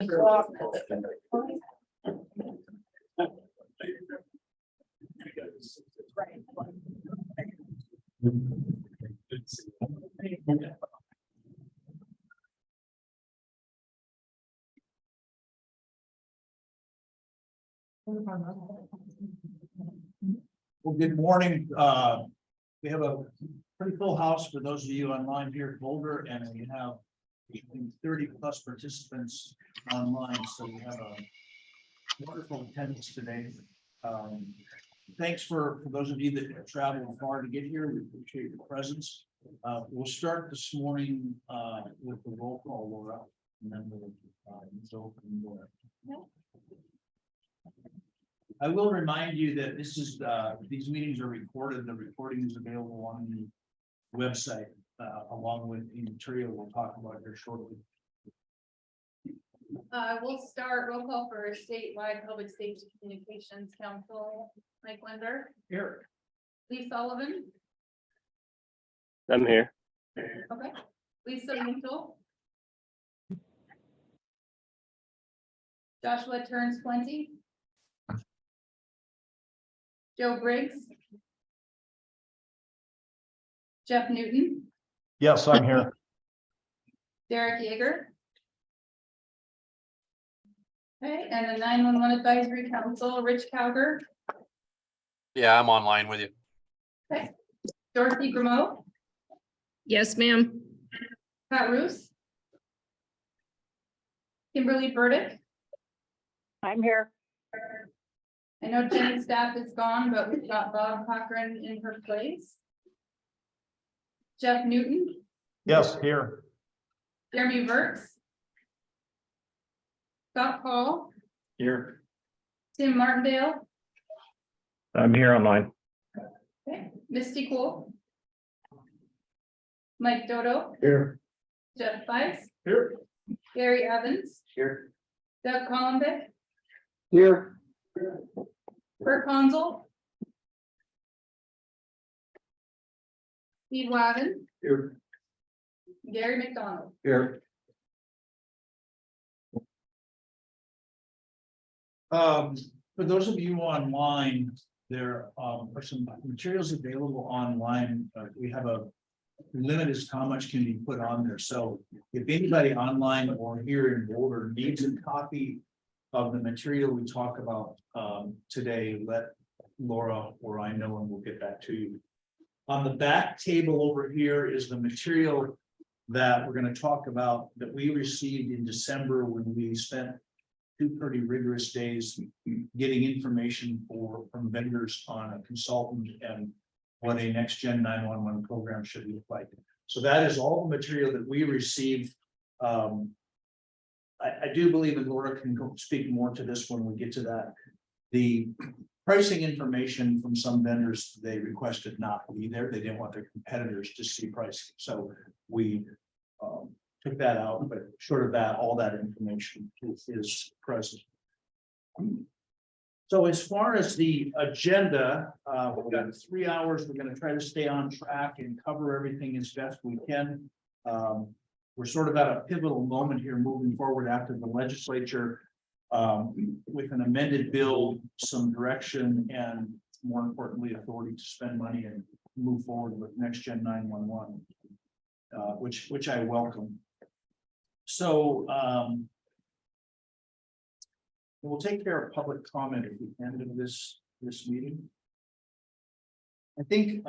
Well, good morning. We have a pretty full house for those of you online here at Boulder, and we have 30 plus participants online, so we have a wonderful attendance today. Thanks for those of you that traveled far to get here. We appreciate your presence. We'll start this morning with the roll call, Laura, and then we'll open the door. I will remind you that this is these meetings are recorded. The recording is available on the website along with the material we'll talk about here shortly. We'll start roll call for statewide public safety communications council. Mike Linder, Here. Lee Sullivan. I'm here. Okay. Lisa Mitchell. Joshua Turns 20. Joe Briggs. Jeff Newton, Yes, I'm here. Derek Yeager. Okay, and the 911 Advisory Council, Rich Cowger, Yeah, I'm online with you. Dorothy Grimo, Yes, ma'am. Pat Roos. Kimberly Burdick. I'm here. I know Jenny's staff is gone, but we've got Bob Cochran in her place. Jeff Newton, Yes, here. Jeremy Burks. Scott Paul, Here. Tim Martindale, I'm here online. okay, Misty Cole. Mike Dodo, Here. Jeff Weiss, Here. Gary Evans, Here. Doug Columbic, Here. Bert Consul, Steve Lavin, Here. Gary McDonald. Here. For those of you online, there are some materials available online. We have a limit as to how much can be put on there. So if anybody online or here in Boulder needs a copy of the material we talk about today, let Laura or I know and we'll get back to you. On the back table over here is the material that we're going to talk about that we received in December when we spent 2 pretty rigorous days getting information from vendors on a consultant and what a next gen 911 program should look like. So that is all the material that we received. I do believe that Laura can speak more to this when we get to that. The pricing information from some vendors, they requested not to be there. They didn't want their competitors to see pricing. So we took that out, but short of that, all that information is present. So as far as the agenda, we've got 3 hours. We're going to try to stay on track and cover everything as best we can. We're sort of at a pivotal moment here moving forward after the legislature with an amended bill, some direction, and more importantly, authority to spend money and move forward with next gen 911, which I welcome. So we'll take care of public comment at the end of this meeting. I think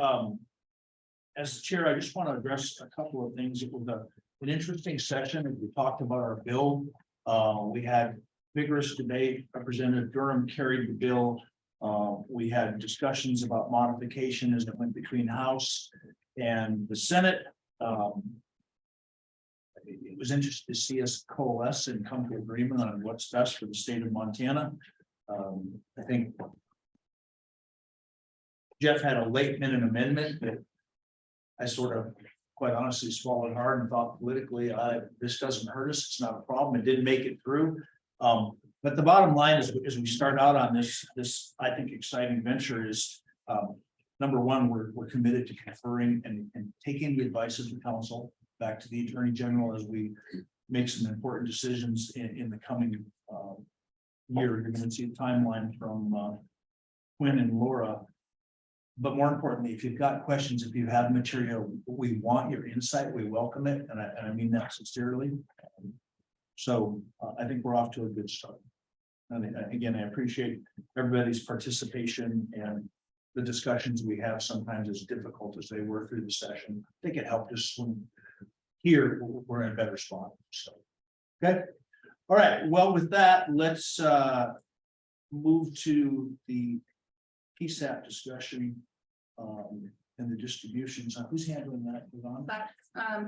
as the chair, I just want to address a couple of things. It was an interesting session as we talked about our bill. We had vigorous debate. Representative Durham carried the bill. We had discussions about modification as it went between House and the Senate. It was interesting to see us coalesce and come to agreement on what's best for the state of Montana. I think Jeff had a late minute amendment that I sort of quite honestly swallowed hard and thought politically, this doesn't hurt us. It's not a problem. It didn't make it through. But the bottom line is, as we start out on this, I think, exciting venture is, number one, we're committed to conferring and taking the advice of the council back to the Attorney General as we make some important decisions in the coming year. You're gonna see a timeline from Quinn and Laura. But more importantly, if you've got questions, if you have material, we want your insight, we welcome it, and I mean that sincerely. So I think we're off to a good start. And again, I appreciate everybody's participation and the discussions we have sometimes as difficult as they were through the session. I think it helped us when here, we're in a better spot, so. Okay, all right, well, with that, let's move to the PSAP discussion and the distributions. Who's handling that? Yvonne? That's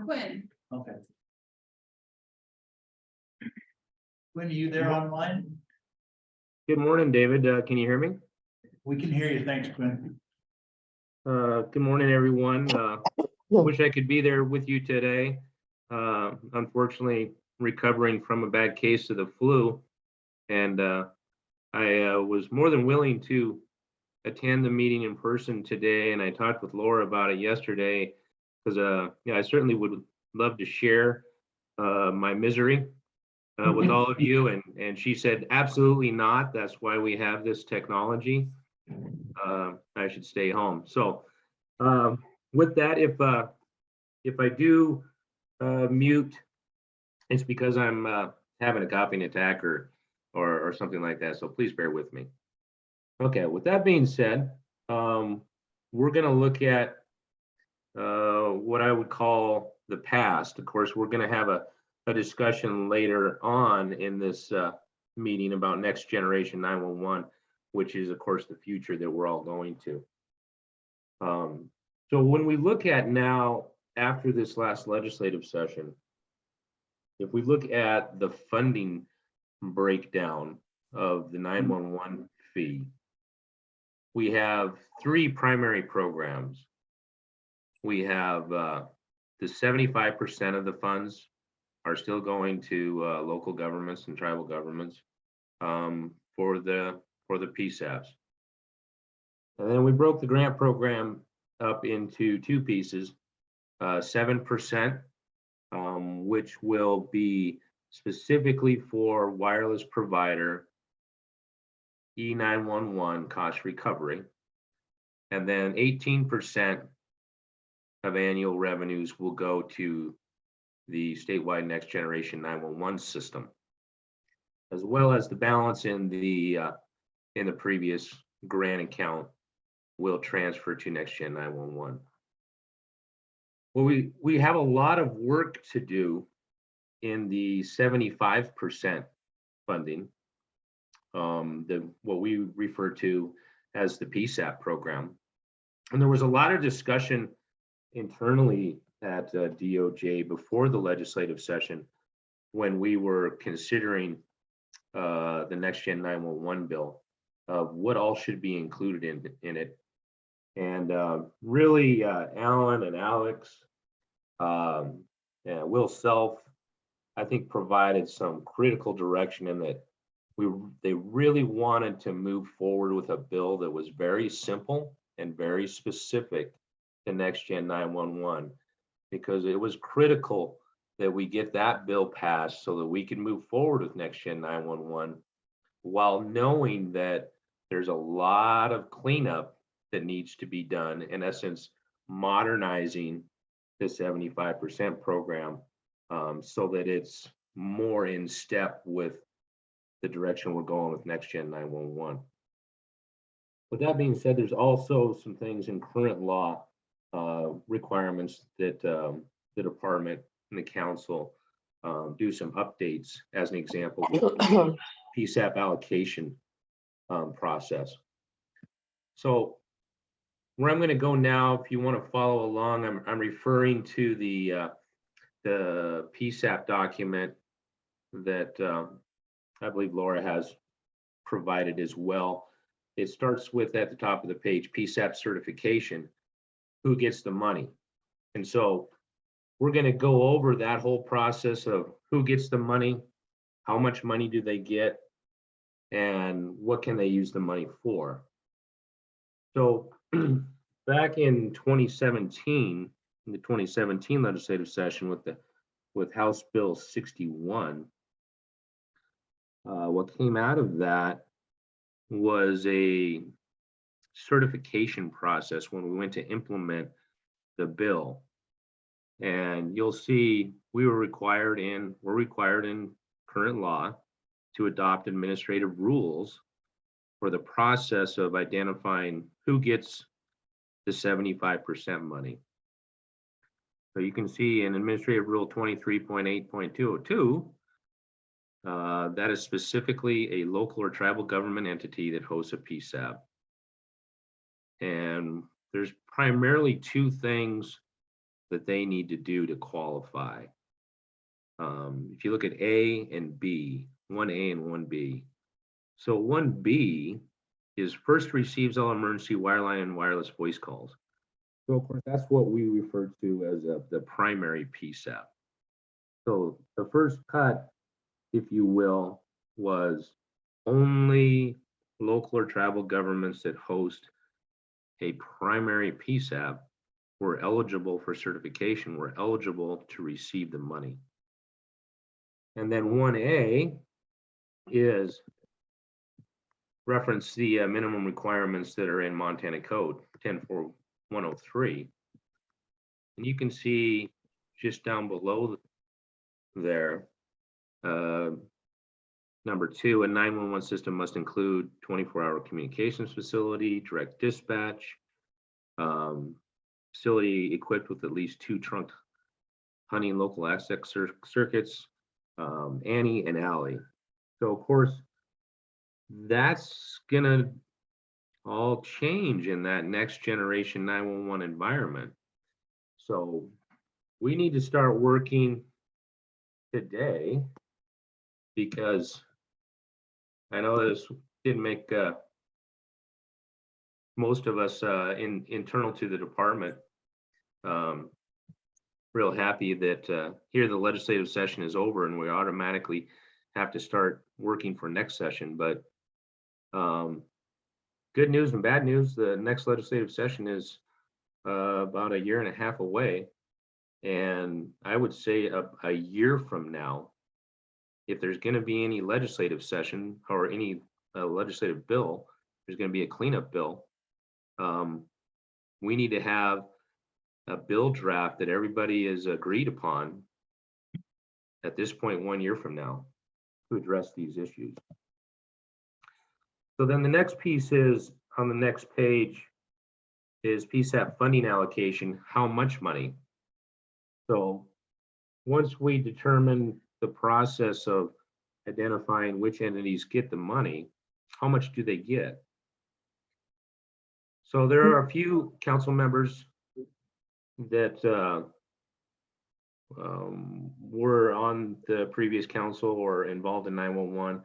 Quinn. Okay. Quinn, are you there online? Good morning, David. Can you hear me? We can hear you. Thanks, Quinn. Good morning, everyone. Wish I could be there with you today. Unfortunately, recovering from a bad case of the flu. And I was more than willing to attend the meeting in person today. And I talked with Laura about it yesterday because I certainly would love to share my misery with all of you. And she said, absolutely not. That's why we have this technology. I should stay home. So with that, if I do mute, it's because I'm having a coughing attack or something like that. So please bear with me. Okay, with that being said, we're going to look at what I would call the past. Of course, we're going to have a discussion later on in this meeting about next generation 911, which is, of course, the future that we're all going to. So when we look at now, after this last legislative session, if we look at the funding breakdown of the 911 fee, we have three primary programs. We have the 75% of the funds are still going to local governments and tribal governments for the PSAPs. And then we broke the grant program up into two pieces, 7%, which will be specifically for wireless provider E911 cost recovery. And then 18% of annual revenues will go to the statewide next generation 911 system, as well as the balance in the previous grant account will transfer to next gen 911. Well, we have a lot of work to do in the 75% funding, what we refer to as the PSAP program. And there was a lot of discussion internally at DOJ before the legislative session when we were considering the next gen 911 bill of what all should be included in it. And really, Alan and Alex, and Will Self, I think provided some critical direction in that they really wanted to move forward with a bill that was very simple and very specific to next gen 911, because it was critical that we get that bill passed so that we can move forward with next gen 911 while knowing that there's a lot of cleanup that needs to be done, in essence, modernizing the 75% program so that it's more in step with the direction we're going with next gen 911. With that being said, there's also some things in current law requirements that the department and the council do some updates, as an example, with the PSAP allocation process. So where I'm going to go now, if you want to follow along, I'm referring to the PSAP document that I believe Laura has provided as well. It starts with, at the top of the page, PSAP certification, who gets the money. And so we're going to go over that whole process of who gets the money, how much money do they get, and what can they use the money for. So back in 2017, in the 2017 legislative session with with House Bill 61. What came out of that was a certification process when we went to implement the bill. And you'll see we're required in current law to adopt administrative rules for the process of identifying who gets the 75% money. So you can see in Administrative Rule 23.8.202, that is specifically a local or tribal government entity that hosts a PSAP. And there's primarily two things that they need to do to qualify. If you look at A and B, 1A and 1B. So 1B is first receives all emergency wireline and wireless voice calls. So of course, that's what we refer to as the primary PSAP. So the first cut, if you will, was only local or tribal governments that host a primary PSAP were eligible for certification, were eligible to receive the money. And then 1A is reference the minimum requirements that are in Montana Code 10.4.103. And you can see just down below there, number 2, a 911 system must include 24-hour communications facility, direct dispatch, facility equipped with at least 2 trunk hunting local access circuits, ANI and ALI. So of course, that's gonna all change in that next generation 911 environment. So we need to start working today, because I know this didn't make most of us internal to the department real happy that here the legislative session is over and we automatically have to start working for next session. But good news and bad news, the next legislative session is about 1.5 years away. And I would say a year from now, if there's going to be any legislative session or any legislative bill, there's going to be a cleanup bill. We need to have a bill draft that everybody is agreed upon at this point 1 year from now to address these issues. So then the next piece is on the next page is PSAP funding allocation, how much money? So once we determine the process of identifying which entities get the money, how much do they get? So there are a few council members that were on the previous council or involved in 911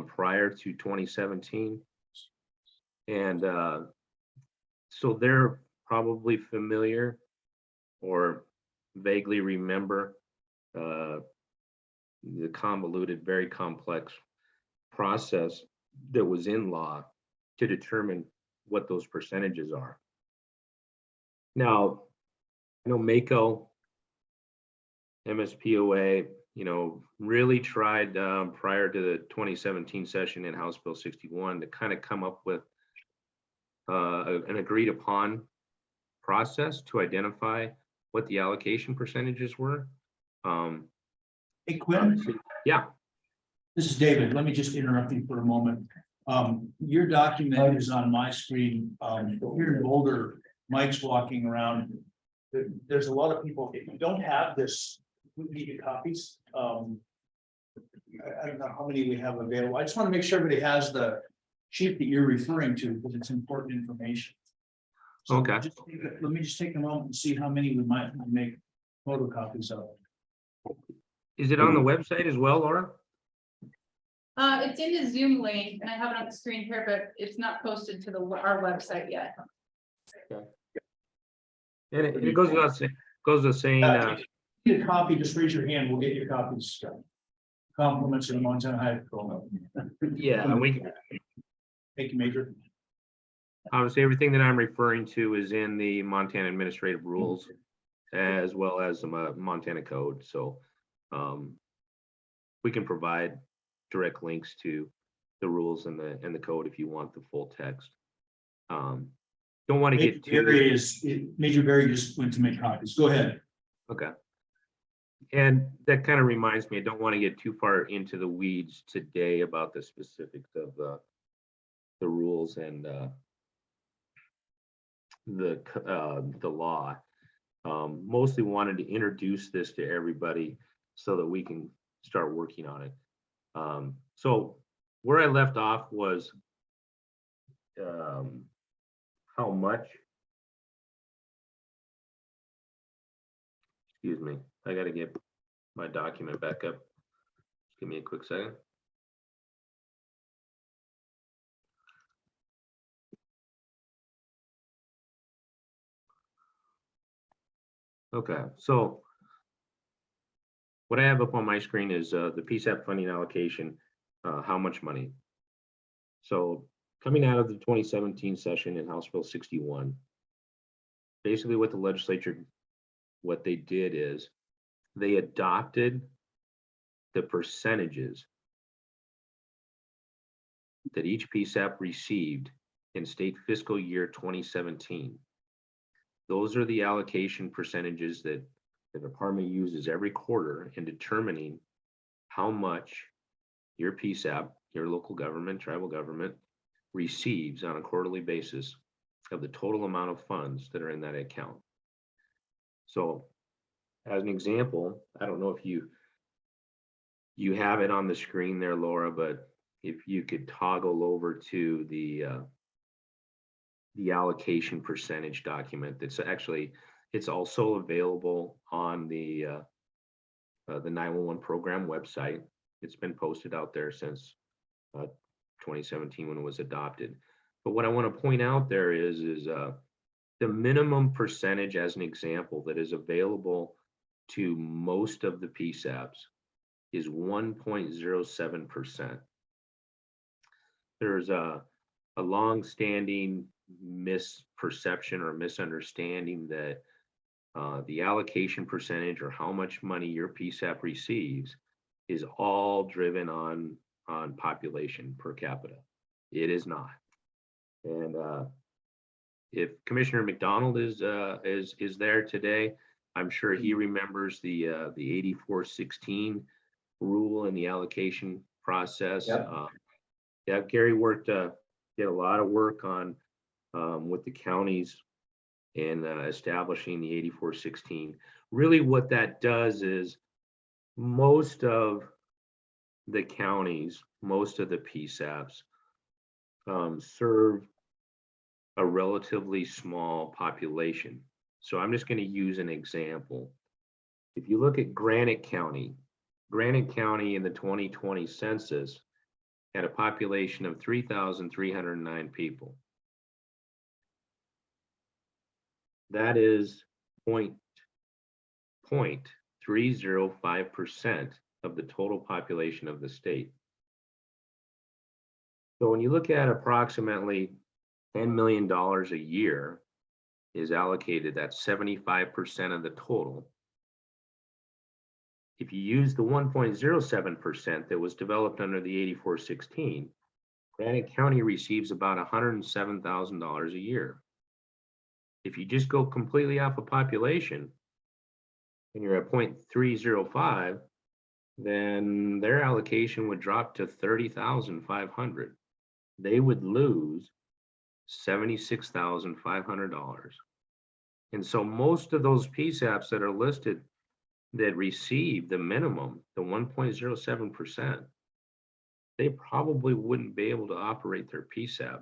prior to 2017. And so they're probably familiar or vaguely remember the convoluted, very complex process that was in law to determine what those percentages are. Now, I know MACO, MSPOA, really tried prior to the 2017 session in House Bill 61 to kind of come up with an agreed upon process to identify what the allocation percentages were. Hey, Quinn, Yeah, this is David. Let me just interrupt you for a moment. Your document is on my screen. Here in Boulder, Mike's walking around. There's a lot of people, if you don't have this, we can get you copies. I don't know how many we have available. I just want to make sure everybody has the sheet that you're referring to, because it's important information. So Okay. Let me just take a moment and see how many we might make photocopies of. is it on the website as well, Laura? It's in the Zoom link and I have it on the screen here, but it's not posted to our website yet. And it goes without saying, Need a copy, just raise your hand, we'll get your copies. Compliments of the Montana High School. yeah, and Thank you, Major. obviously everything that I'm referring to is in the Montana administrative rules as well as the Montana code. So We can provide direct links to the rules and the code if you want the full text. Don't want to get Major Barry just went to make copies. Go ahead. okay. And that kind of reminds me, I don't want to get too far into the weeds today about the specifics of the rules and the law. Mostly wanted to introduce this to everybody so that we can start working on it. So where I left off was how much. Excuse me, I got to get my document back up. Give me a quick second. Okay, so what I have up on my screen is the PSAP funding allocation, how much money. So coming out of the 2017 session in House Bill 61, basically what the legislature, what they did is they adopted the percentages that each PSAP received in state fiscal year 2017. Those are the allocation percentages that the department uses every quarter in determining how much your PSAP, your local government, tribal government, receives on a quarterly basis of the total amount of funds that are in that account. So as an example, I don't know if you have it on the screen there, Laura, but if you could toggle over to the allocation percentage document, that's actually, it's also available on the 911 program website. It's been posted out there since 2017 when it was adopted. But what I want to point out there is the minimum percentage, as an example, that is available to most of the PSAPs is 1.07%. There's a long-standing misperception or misunderstanding that the allocation percentage or how much money your PSAP receives is all driven on population per capita. It is not. And if Commissioner McDonald is there today, I'm sure he remembers the 8416 rule in the allocation process. Yep. Yeah, Gary did a lot of work on with the counties in establishing the 8416. Really what that does is most of the counties, most of the PSAPs serve a relatively small population. So I'm just going to use an example. If you look at Granite County in the 2020 census had a population of 3,309 people. That is 0.305% of the total population of the state. So when you look at approximately $10 million a year is allocated, that's 75% of the total. If you use the 1.07% that was developed under the 8416, Granite County receives about $107,000 a year. If you just go completely off of population and you're at 0.305, then their allocation would drop to $30,500. They would lose $76,500. And so most of those PSAPs that are listed that receive the minimum, the 1.07%, they probably wouldn't be able to operate their PSAP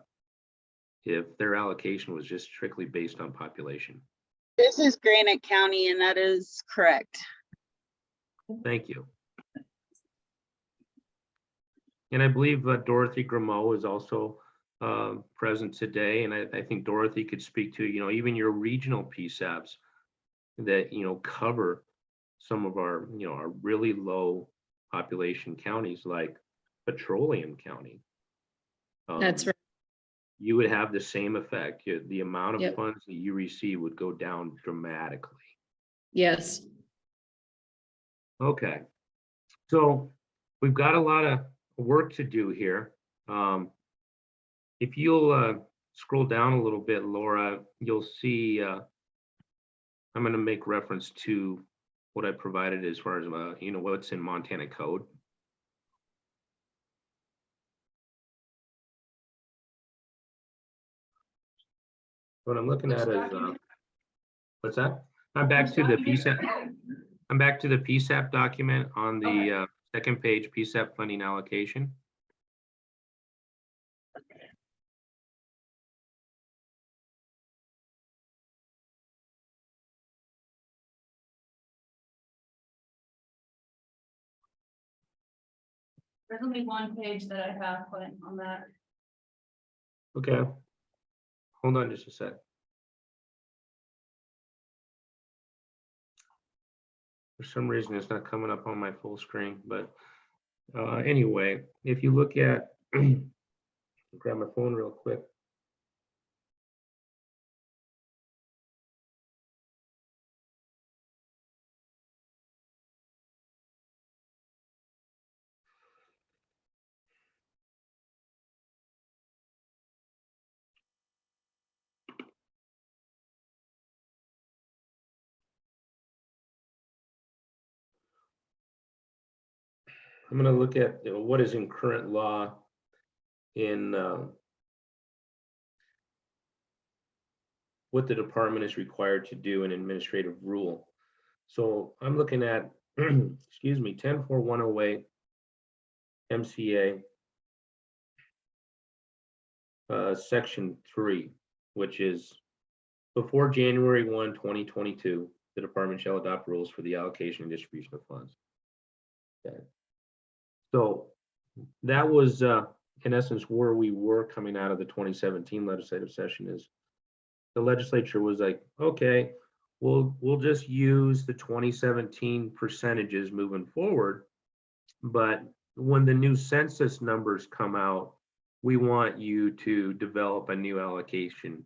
if their allocation was just strictly based on population. This is Granite County, and that is correct. Thank you. And I believe Dorothy Grameau is also present today. And I think Dorothy could speak to, even your regional PSAPs that, cover some of our, our really low population counties like Petroleum County. That's right. You would have the same effect. The amount of Yep. funds that you receive would go down dramatically. Yes. Okay, So we've got a lot of work to do here. If you'll scroll down a little bit, Laura, you'll see I'm going to make reference to what I provided as far as what's in Montana code. What I'm looking Which at is document? what's that? I'm back Which to the document? PSAP. I'm back to the PSAP document on the Okay. second page, PSAP funding allocation. There's only one page that I have Clint, on that. Okay. Hold on just a sec. For some reason, it's not coming up on my full screen, but anyway, if you look at, grab my phone real quick. I'm going to look at what is in current law in what the department is required to do in administrative rule. So I'm looking at, excuse me, 10.4.108 MCA section 3, which is before January 1, 2022, the department shall adopt rules for the allocation and distribution of funds. Okay. So that was in essence where we were coming out of the 2017 legislative session. Is the legislature was like, okay, we'll just use the 2017 percentages moving forward, but when the new census numbers come out, we want you to develop a new allocation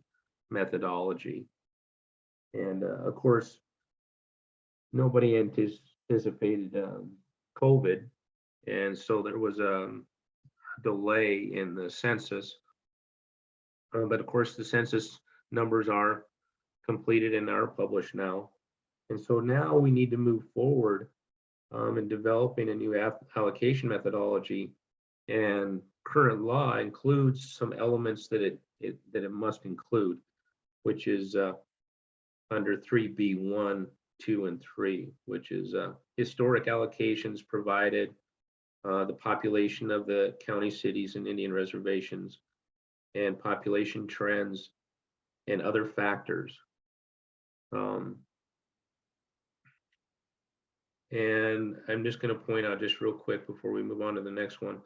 methodology. And of course, nobody anticipated COVID, and so there was a delay in the census. But of course, the census numbers are completed and are published now. And so now we need to move forward in developing a new allocation methodology. And current law includes some elements that it must include, which is under 3B1, 2, and 3, which is historic allocations provided, the population of the county, cities, and Indian reservations, and population trends and other factors. And I'm just going to point out just real quick before we move on to the next one.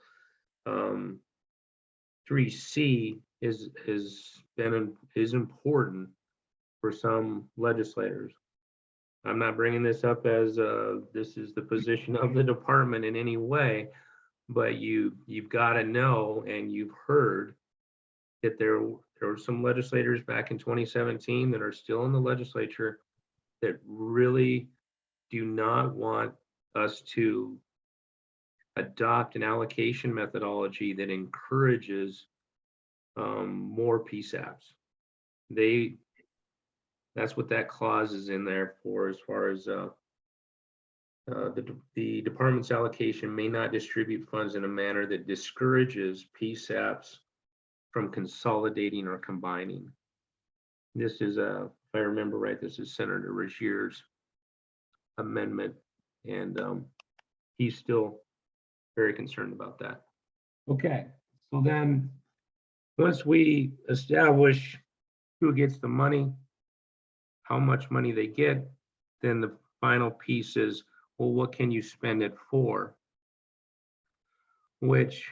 3C is important for some legislators. I'm not bringing this up as this is the position of the department in any way, but you've got to know, and you've heard that there were some legislators back in 2017 that are still in the legislature that really do not want us to adopt an allocation methodology that encourages more PSAPs. That's what that clause is in there for, as far as the department's allocation may not distribute funds in a manner that discourages PSAPs from consolidating or combining. This is if I remember right, this is Senator Regier's amendment, and he's still very concerned about that. Okay, so then once we establish who gets the money, how much money they get, then the final piece is, well, what can you spend it for? Which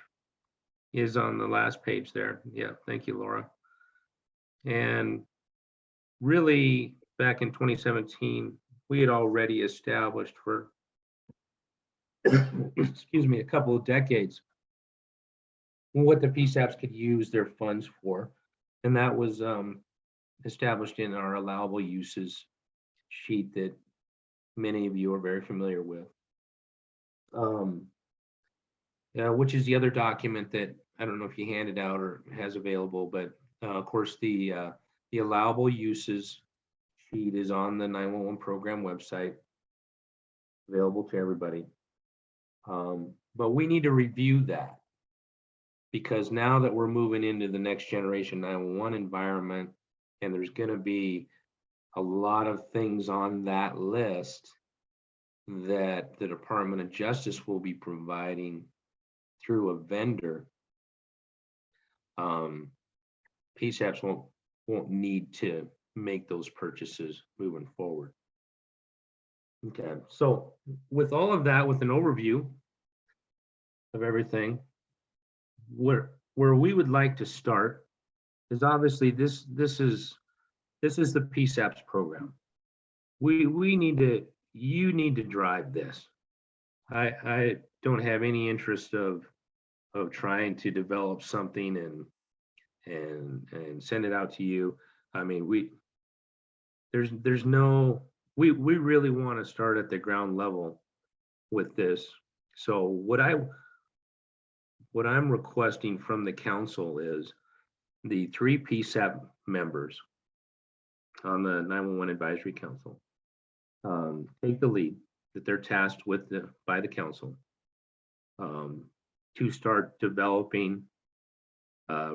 is on the last page there. Yeah, thank you, Laura. And really, back in 2017, we had already established for, excuse me, a couple of decades, what the PSAPs could use their funds for. And that was established in our allowable uses sheet that many of you are very familiar with. Yeah, which is the other document that, I don't know if you handed out or has available, but of course, the allowable uses sheet is on the 911 program website, available to everybody. But we need to review that, because now that we're moving into the next generation 911 environment, and there's going to be a lot of things on that list that the Department of Justice will be providing through a vendor. PSAPs won't need to make those purchases moving forward. Okay, so with all of that, with an overview of everything, where we would like to start is obviously this is the PSAPs program. You need to drive this. I don't have any interest of trying to develop something and send it out to you. I mean, we really want to start at the ground level with this. So what I'm requesting from the council is the 3 PSAP members on the 911 Advisory Council take the lead that they're tasked with by the council to start developing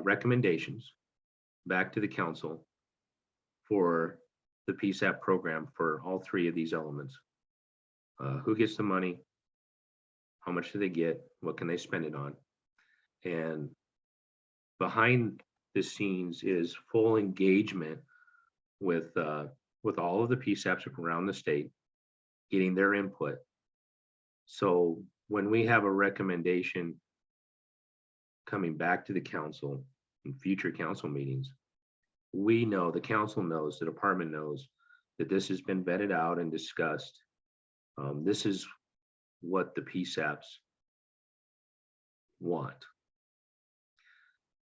recommendations back to the council for the PSAP program for all 3 of these elements. Who gets the money? How much do they get? What can they spend it on? And behind the scenes is full engagement with all of the PSAPs around the state, getting their input. So when we have a recommendation coming back to the council in future council meetings, we know, the council knows, the department knows that this has been vetted out and discussed. This is what the PSAPs want.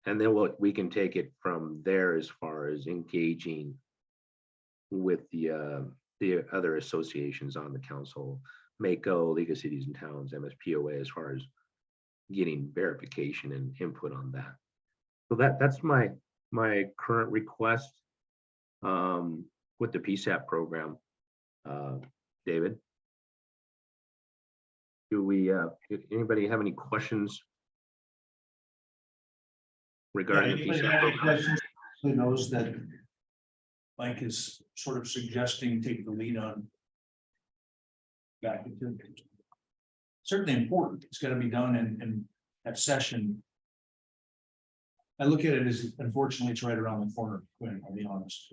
And then we can take it from there as far as engaging with the other associations on the council, MACO, League of Cities and Towns, MSPOA, as far as getting verification and input on that. So that's my current request with the PSAP program. David, did anybody have any questions regarding the Anybody PSAP have any program? questions? Who knows that Mike is sort of suggesting take the lead on back into certainly important. It's got to be done in that session. I look at it as, unfortunately, it's right around the corner. Quinn, I'll be honest.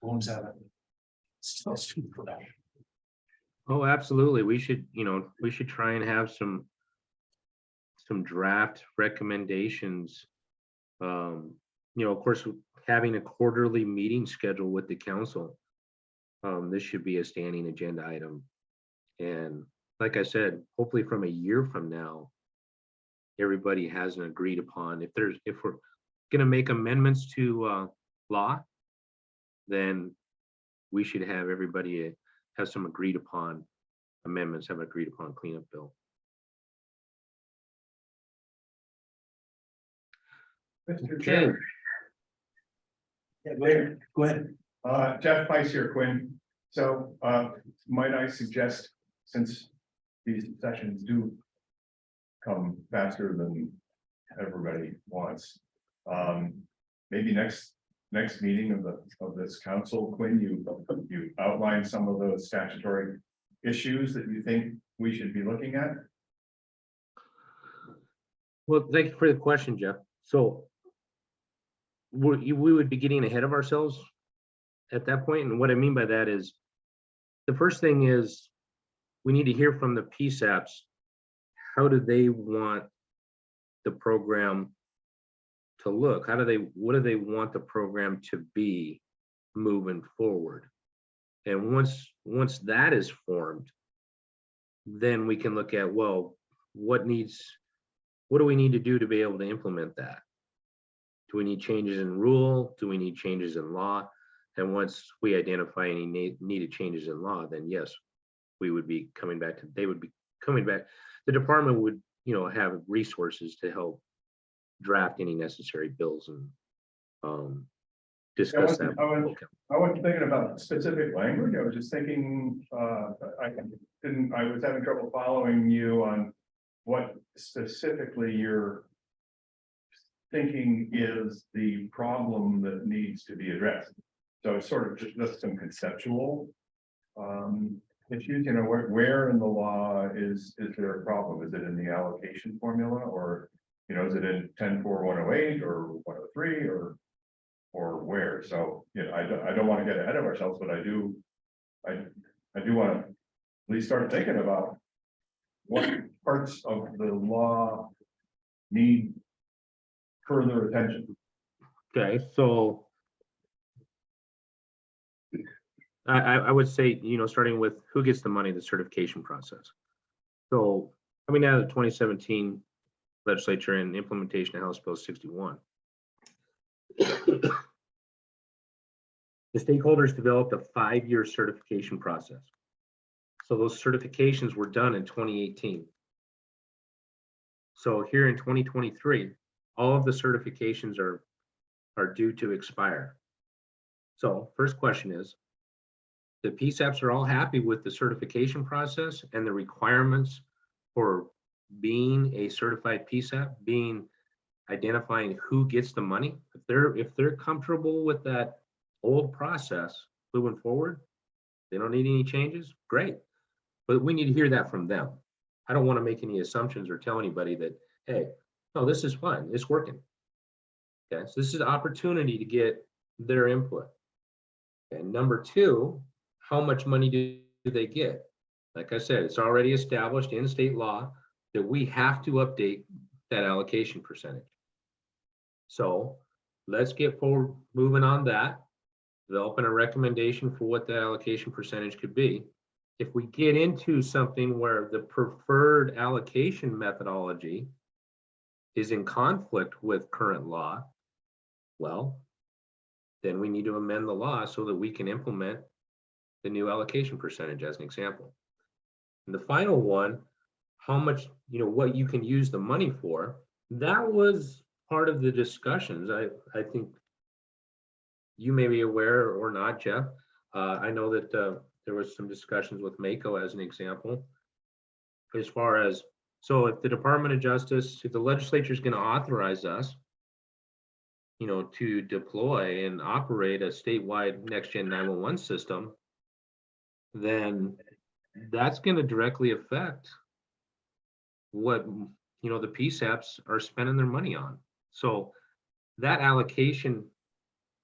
Won't have it. Still stupid for that. Oh, absolutely. We should try and have some draft recommendations. Of course, having a quarterly meeting schedule with the council. This should be a standing agenda item. And like I said, hopefully from a year from now, everybody has an agreed upon. If we're going to make amendments to law, then we should have everybody have some agreed upon amendments, have agreed upon cleanup bill. Mr. Okay. Chairman, Yeah, go ahead. Jeff Price here, Quinn. So might I suggest, since these sessions do come faster than everybody wants, maybe next meeting of this council, Quinn, you outline some of those statutory issues that you think we should be looking at. Well, thank you for the question, Jeff. So we would be getting ahead of ourselves at that point. And what I mean by that is, the first thing is we need to hear from the PSAPs. How do they want the program to look? What do they want the program to be moving forward? And once that is formed, then we can look at, well, what do we need to do to be able to implement that? Do we need changes in rule? Do we need changes in law? And once we identify any needed changes in law, then yes, we would be coming back to, they would be coming back. The department would, have resources to help draft any necessary bills and discuss that. I wasn't thinking about specific language. I was just thinking, I was having trouble following you on what specifically you're thinking is the problem that needs to be addressed. So it's sort of just some conceptual issues, where in the law is there a problem? Is it in the allocation formula, or, is it in 10.4.108 or 103 or where? So, I don't want to get ahead of ourselves, but I do want to at least start thinking about what parts of the law need further attention. Okay, so I would say, starting with who gets the money, the certification process. So coming out of the 2017 legislature and implementation of House Bill 61. The stakeholders developed a 5-year certification process. So those certifications were done in 2018. So here in 2023, all of the certifications are due to expire. So first question is, the PSAPs are all happy with the certification process and the requirements for being a certified PSAP, identifying who gets the money. If they're comfortable with that old process moving forward, they don't need any changes, great. But we need to hear that from them. I don't want to make any assumptions or tell anybody that, hey, no, this is fine, it's working. Okay, so this is an opportunity to get their input. And number two, how much money do they get? Like I said, it's already established in state law that we have to update that allocation percentage. So let's get forward moving on that, developing a recommendation for what the allocation percentage could be. If we get into something where the preferred allocation methodology is in conflict with current law, well, then we need to amend the law so that we can implement the new allocation percentage as an example. And the final one, how much, what you can use the money for, that was part of the discussions. I think you may be aware or not, Jeff. I know that there was some discussions with MACO as an example, as far as, so if the Department of Justice, if the legislature is going to authorize us, to deploy and operate a statewide next-gen 911 system, then that's going to directly affect what, the PSAPs are spending their money on. So that allocation,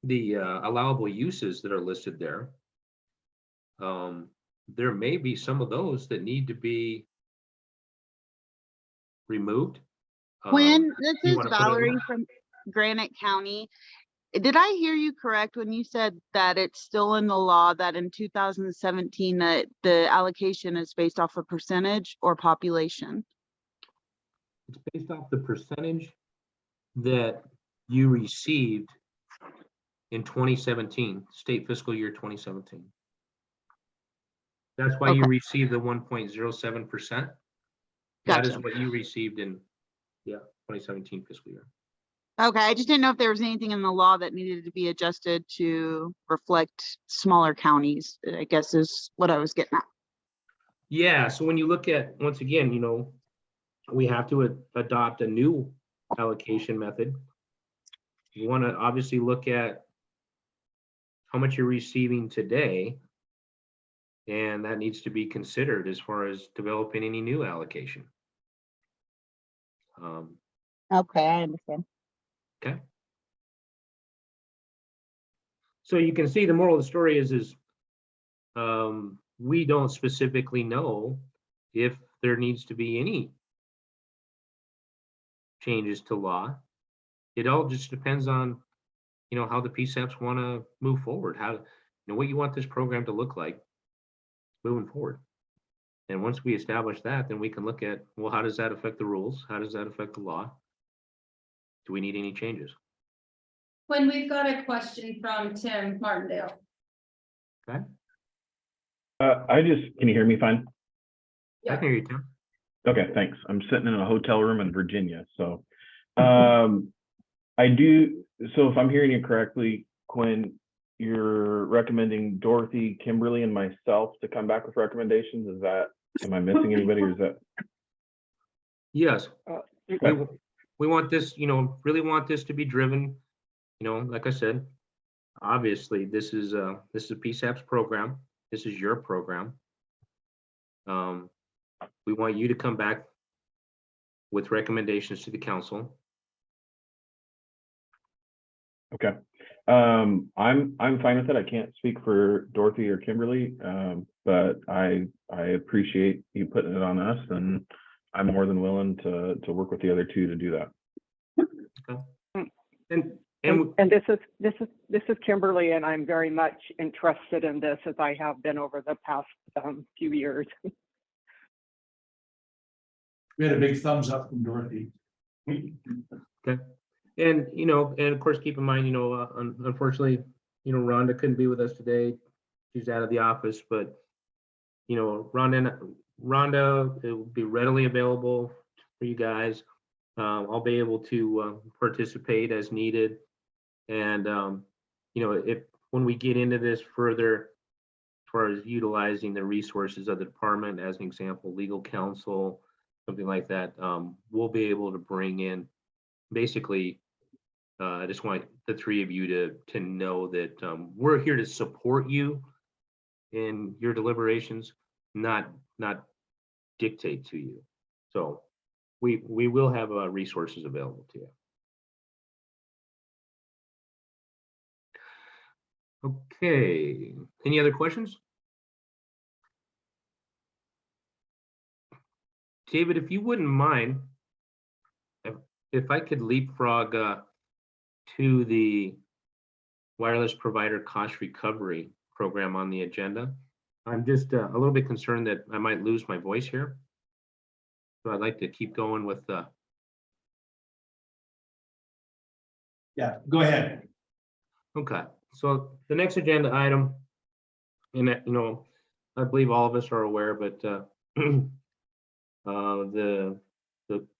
the allowable uses that are listed there, there may be some of those that need to be removed. Quinn, this you is wanna put it in? Valerie from Granite County. Did I hear you correct when you said that it's still in the law that in 2017 that the allocation is based off a percentage or population? It's based off the percentage that you received in 2017, state fiscal year 2017. That's why you Okay. received the 1.07%. That is Gotcha. what you received in 2017 fiscal year. Okay, I just didn't know if there was anything in the law that needed to be adjusted to reflect smaller counties, I guess is what I was getting at. Yeah, so when you look at, once again, we have to adopt a new allocation method. You want to obviously look at how much you're receiving today, and that needs to be considered as far as developing any new allocation. Okay, I understand. Okay. So you can see the moral of the story is we don't specifically know if there needs to be any changes to law. It all just depends on, how the PSAPs want to move forward, how, what you want this program to look like moving forward. And once we establish that, then we can look at, well, how does that affect the rules? How does that affect the law? Do we need any changes? When we've got a question from Tim Martindale. Okay. Can you hear me fine? I can hear you, Tim. Okay, thanks. I'm sitting in a hotel room in Virginia, so. So if I'm hearing you correctly, Quinn, you're recommending Dorothy, Kimberly, and myself to come back with recommendations? Am I missing anybody, or is that? Yes. Okay. We want this, really want this to be driven, like I said, obviously, this is PSAP's program. This is your program. We want you to come back with recommendations to the council. Okay. I'm fine with it. I can't speak for Dorothy or Kimberly, but I appreciate you putting it on us, and I'm more than willing to work with the other two to do that. Okay. And this is Kimberly, and I'm very much interested in this, as I have been over the past few years. We had a big thumbs up from Dorothy. Okay. And, and of course, keep in mind, unfortunately, Rhonda couldn't be with us today. She's out of the office, but, Rhonda, it will be readily available for you guys. I'll be able to participate as needed. And, when we get into this further, as far as utilizing the resources of the department, as an example, legal counsel, something like that, we'll be able to bring in, basically, I just want the three of you to know that we're here to support you in your deliberations, not dictate to you. So we will have resources available to you. Okay, any other questions? David, if you wouldn't mind, if I could leapfrog to the wireless provider cost recovery program on the agenda. I'm just a little bit concerned that I might lose my voice here. So I'd like to keep going with Yeah, go ahead. Okay, so the next agenda item, and I believe all of us are aware, but the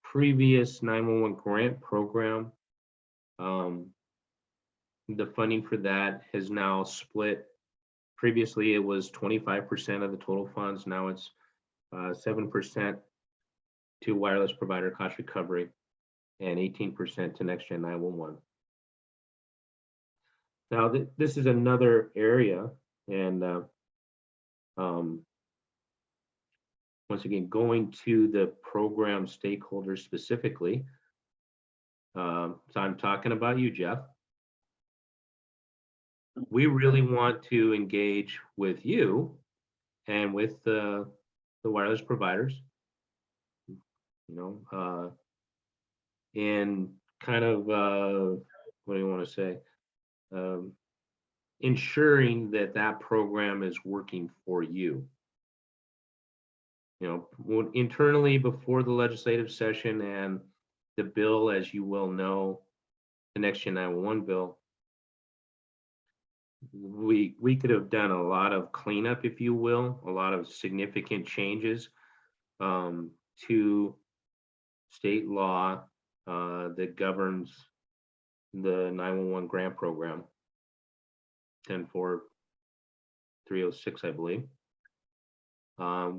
previous 911 grant program, the funding for that has now split. Previously, it was 25% of the total funds. Now it's 7% to wireless provider cost recovery and 18% to Next Gen 911. Now, this is another area, and once again, going to the program stakeholders specifically. So I'm talking about you, Jeff. We really want to engage with you and with the wireless providers, in kind of, what do you want to say? Ensuring that program is working for you. Internally before the legislative session and the bill, as you well know, the Next Gen 911 bill, we could have done a lot of cleanup, if you will, a lot of significant changes to state law that governs the 911 grant program, 104306, I believe.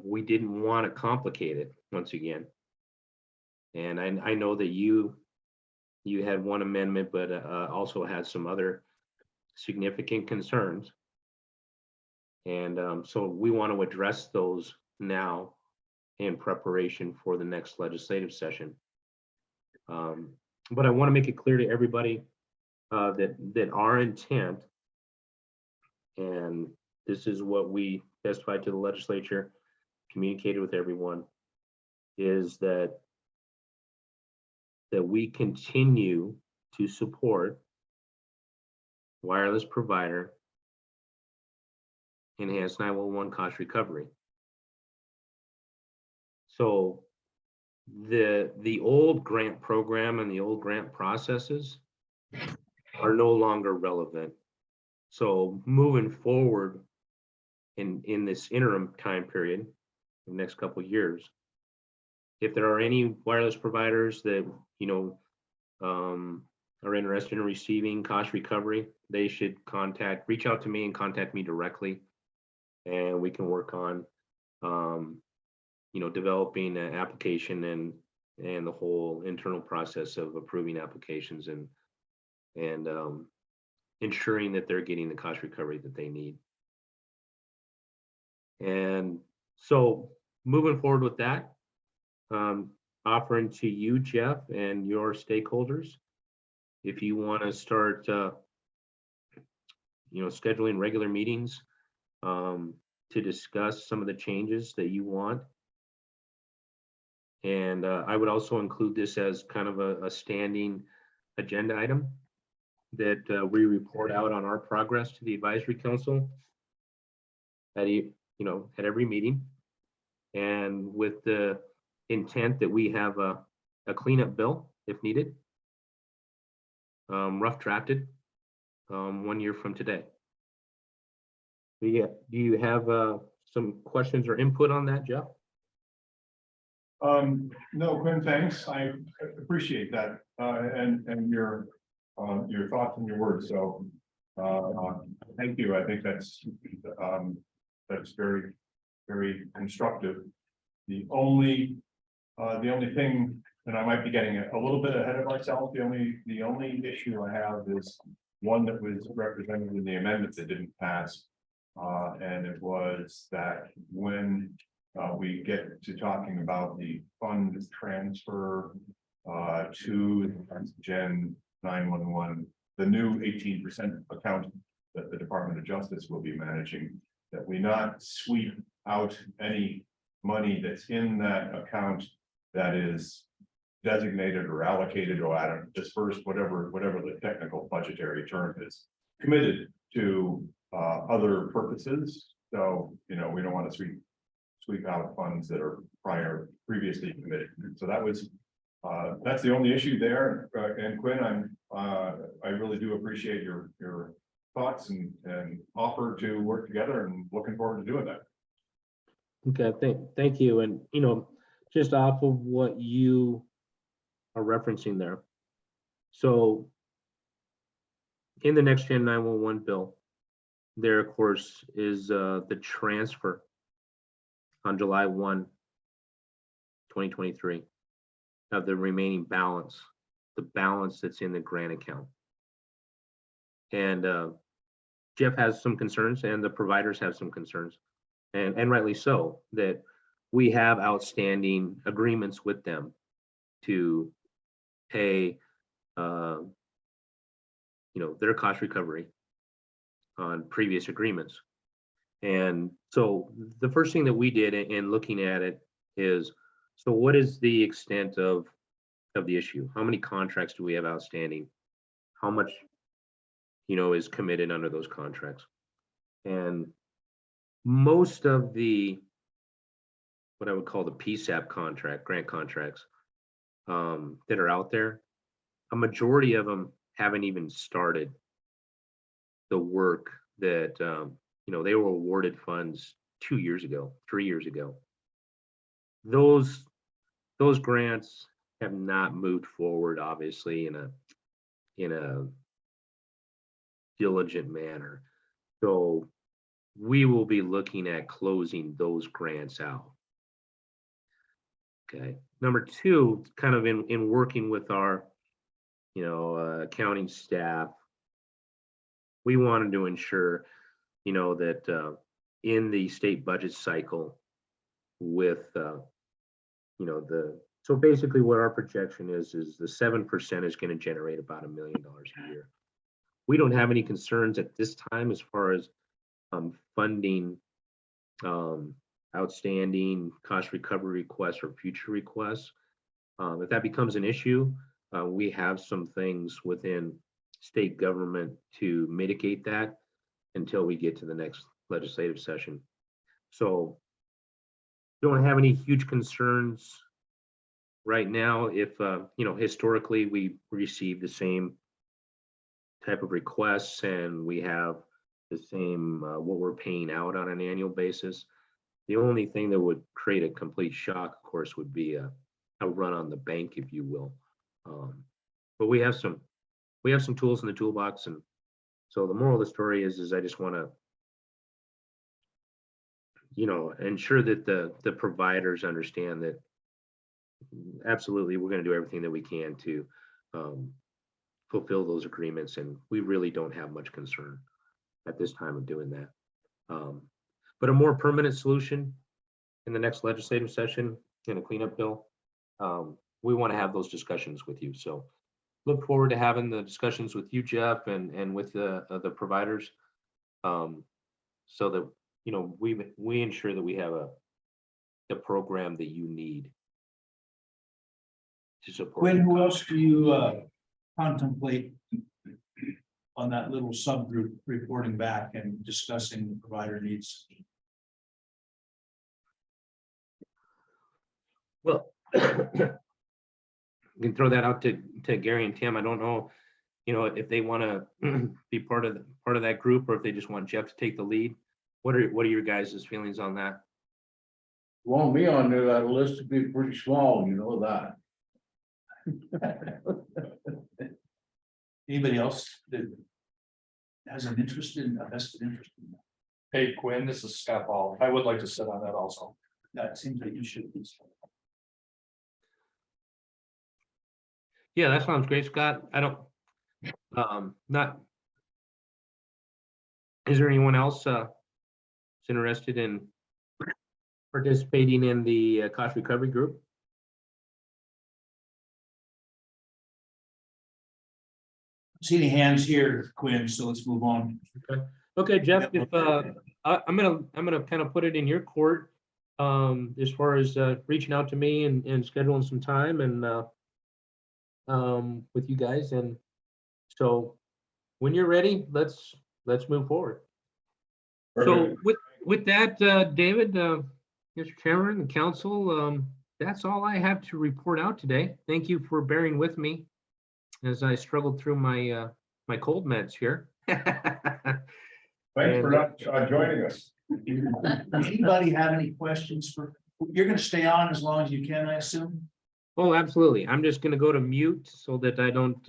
We didn't want to complicate it once again. And I know that you had one amendment, but also had some other significant concerns. And so we want to address those now in preparation for the next legislative session. But I want to make it clear to everybody that our intent, and this is what we testified to the legislature, communicated with everyone, is that we continue to support wireless provider enhanced 911 cost recovery. So the old grant program and the old grant processes are no longer relevant. So moving forward, in this interim time period, the next couple of years, if there are any wireless providers that, are interested in receiving cost recovery, they should reach out to me and contact me directly. And we can work on, developing an application and the whole internal process of approving applications and ensuring that they're getting the cost recovery that they need. And so moving forward with that, offering to you, Jeff, and your stakeholders, if you want to start, scheduling regular meetings to discuss some of the changes that you want. And I would also include this as kind of a standing agenda item that we report out on our progress to the advisory council at every meeting, and with the intent that we have a cleanup bill if needed, rough drafted 1 year from today. Do you have some questions or input on that, Jeff? No, Quinn, thanks. I appreciate that, and your thoughts and your words. So, thank you. I think that's very, very constructive. The only thing, and I might be getting a little bit ahead of myself, the only issue I have is one that was represented in the amendment that didn't pass. And it was that when we get to talking about the fund transfer to Gen 911, the new 18% account that the Department of Justice will be managing, that we not sweep out any money that's in that account that is designated or allocated or dispersed, whatever the technical budgetary term is, committed to other purposes. So, we don't want to sweep out funds that are previously committed. So that's the only issue there. And Quinn, I really do appreciate your thoughts and offer to work together, and looking forward to doing that. Okay, thank you. And, just off of what you are referencing there. So in the next Gen 911 bill, there, of course, is the transfer on July 1, 2023 of the remaining balance, the balance that's in the grant account. And Jeff has some concerns, and the providers have some concerns, and rightly so, that we have outstanding agreements with them to pay, their cost recovery on previous agreements. And so the first thing that we did in looking at it is, so what is the extent of the issue? How many contracts do we have outstanding? How much, is committed under those contracts? And most of the, what I would call the PSAP grant contracts that are out there, a majority of them haven't even started the work that, they were awarded funds 2 years ago, 3 years ago. Those grants have not moved forward, obviously, in a diligent manner. So we will be looking at closing those grants out. Okay. Number two, kind of in working with our, accounting staff, we wanted to ensure, that in the state budget cycle with, so basically what our projection is the 7% is going to generate about $1 million a year. We don't have any concerns at this time as far as funding outstanding cost recovery requests or future requests. If that becomes an issue, we have some things within state government to mitigate that until we get to the next legislative session. So don't have any huge concerns right now. If, historically we receive the same type of requests and we have what we're paying out on an annual basis. The only thing that would create a complete shock, of course, would be a run on the bank, if you will. But we have some tools in the toolbox, and so the moral of the story is I just want to, ensure that the providers understand that absolutely we're going to do everything that we can to fulfill those agreements, and we really don't have much concern at this time of doing that. But a more permanent solution in the next legislative session in a cleanup bill, we want to have those discussions with you. So look forward to having the discussions with you, Jeff, and with the providers, so that we ensure that we have the program that you need to support. Quinn, who else do you contemplate on that little subgroup reporting back and discussing the provider needs? Well, you can throw that out to Gary and Tim. I don't know, if they want to be part of that group, or if they just want Jeff to take the lead. What are your guys' feelings on that? Want me on there, that list would be pretty small, you know that. Anybody else that has an interest in, a vested interest in that? Hey Quinn, this is Scott Ball. I would like to sit on that also. That seems like you should be. Yeah, that sounds great, Scott. I don't, is there anyone else that's interested in participating in the cost recovery group? See any hands here, Quinn, so let's move on. Okay, Jeff, if I'm gonna kind of put it in your court, as far as reaching out to me and scheduling some time and with you guys. And so when you're ready, let's move forward. So with that, David, Mr. Chairman and Council, that's all I have to report out today. Thank you for bearing with me as I struggled through my my cold meds here. Thanks for not joining us. Anybody have any questions for, you're gonna stay on as long as you can, I assume? Oh, absolutely. I'm just gonna go to mute so that I don't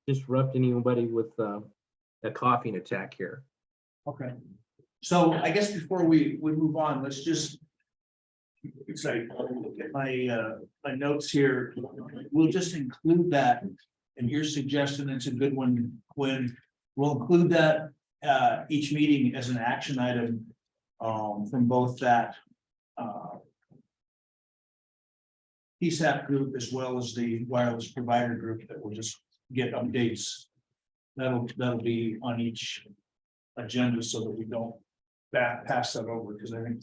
disrupt anybody with a coughing attack here. Okay. So I guess before we move on, let's just. It's like, look at my my notes here. We'll just include that. And your suggestion, it's a good one, Quinn. We'll include that each meeting as an action item from both that PSAP group as well as the wireless provider group, that will just get updates. That'll be on each agenda so that we don't pass that over, because I think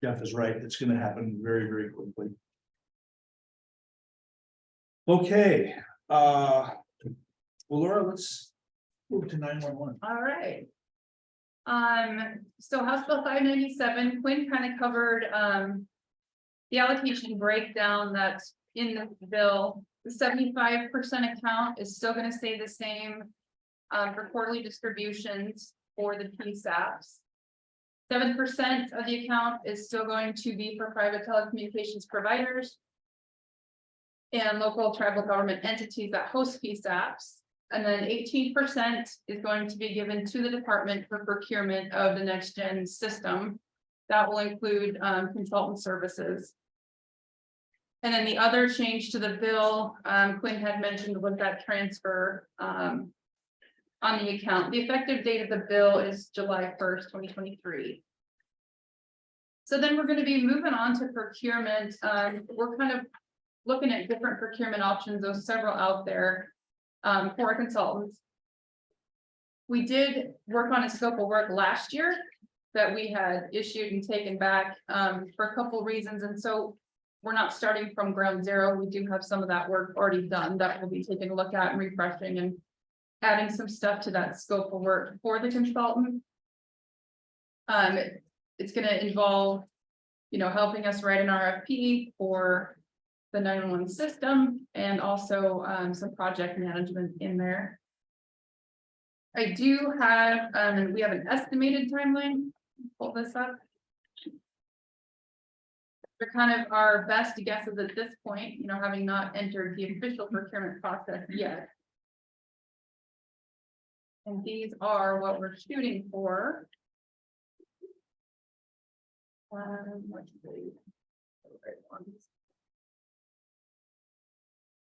Jeff is right. It's going to happen very, very quickly. Okay. Well, Laura, let's move to 911. All right. So House Bill 597, Quinn kind of covered the allocation breakdown that's in the bill. The 75% account is still going to stay the same for quarterly distributions for the PSAPs. 7% of the account is still going to be for private telecommunications providers and local tribal government entities that host PSAPs. And then 18% is going to be given to the department for procurement of the next gen system. That will include consultant services. And then the other change to the bill, Quinn had mentioned, was that transfer on the account. The effective date of the bill is July 1st, 2023. So then we're going to be moving on to procurement. We're kind of looking at different procurement options. There's several out there for consultants. We did work on a scope of work last year that we had issued and taken back for a couple of reasons. And so we're not starting from ground zero. We do have some of that work already done that we'll be taking a look at and refreshing and adding some stuff to that scope of work for the consultant. It's going to involve, helping us write an RFP for the 911 system and also some project management in there. I do have, and we have an estimated timeline, pull this up. They're kind of our best guesses at this point, you know, having not entered the official procurement process yet. And these are what we're shooting for. Let's see.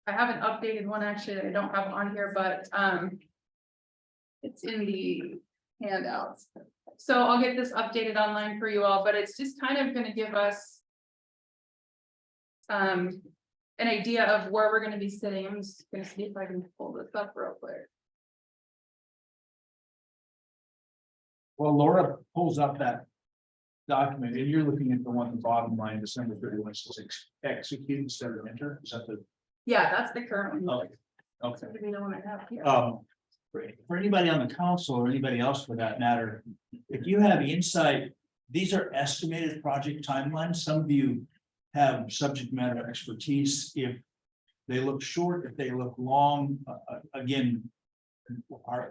I have an updated one actually that I don't have on here, but it's in the handouts. So I'll get this updated online for you all, but it's just kind of gonna give us an idea of where we're gonna be sitting. I'm just gonna see if I can pull this up real quick. Well, Laura pulls up that document and you're looking at the one, the bottom line, December 31, says execute instead of enter. Is that the? Yeah, that's the current one. Okay. Give me the one I have here. For anybody on the council or anybody else for that matter, if you have insight, these are estimated project timelines. Some of you have subject matter expertise. If they look short, if they look long, again,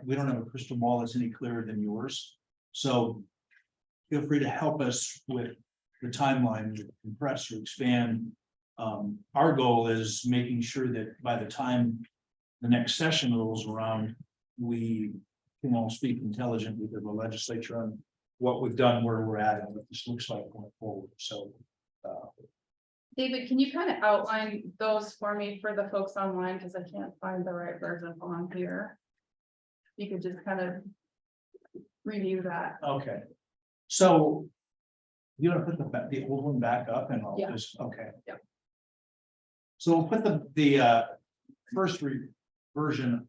we don't have a crystal ball that's any clearer than yours. So feel free to help us with the timeline, compress or expand. Our goal is making sure that by the time the next session rolls around, we can all speak intelligently to the legislature on what we've done, where we're at, and what this looks like going forward. So David, can you kind of outline those for me for the folks online, because I can't find the right version on here. You could just kind of review that. okay. So you want to put the old one back up and I'll Yeah. just, okay. Yeah. So we'll put the first version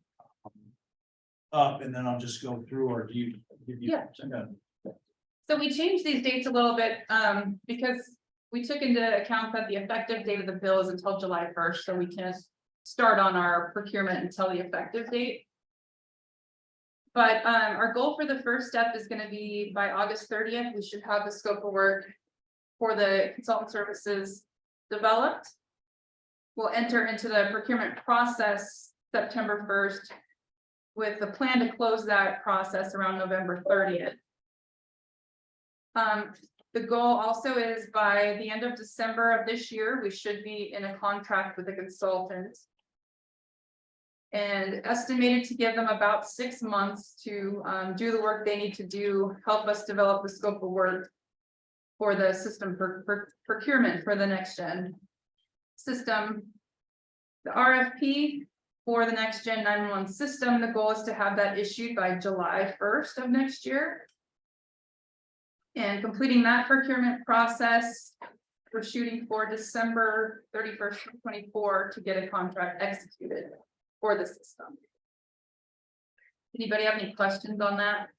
up and then I'll just go through, or do you? Yeah. So we changed these dates a little bit, because we took into account that the effective date of the bill is until July 1st, so we can't start on our procurement until the effective date. But our goal for the first step is gonna be by August 30th, we should have the scope of work for the consultant services developed. We'll enter into the procurement process September 1st with the plan to close that process around November 30th. The goal also is by the end of December of this year, we should be in a contract with the consultant. And estimated to give them about 6 months to do the work they need to do, help us develop the scope of work for the system for procurement for the next gen system. The RFP for the next gen 911 system, the goal is to have that issued by July 1st of next year. And completing that procurement process, we're shooting for December 31st, 2024 to get a contract executed for the system. Anybody have any questions on that?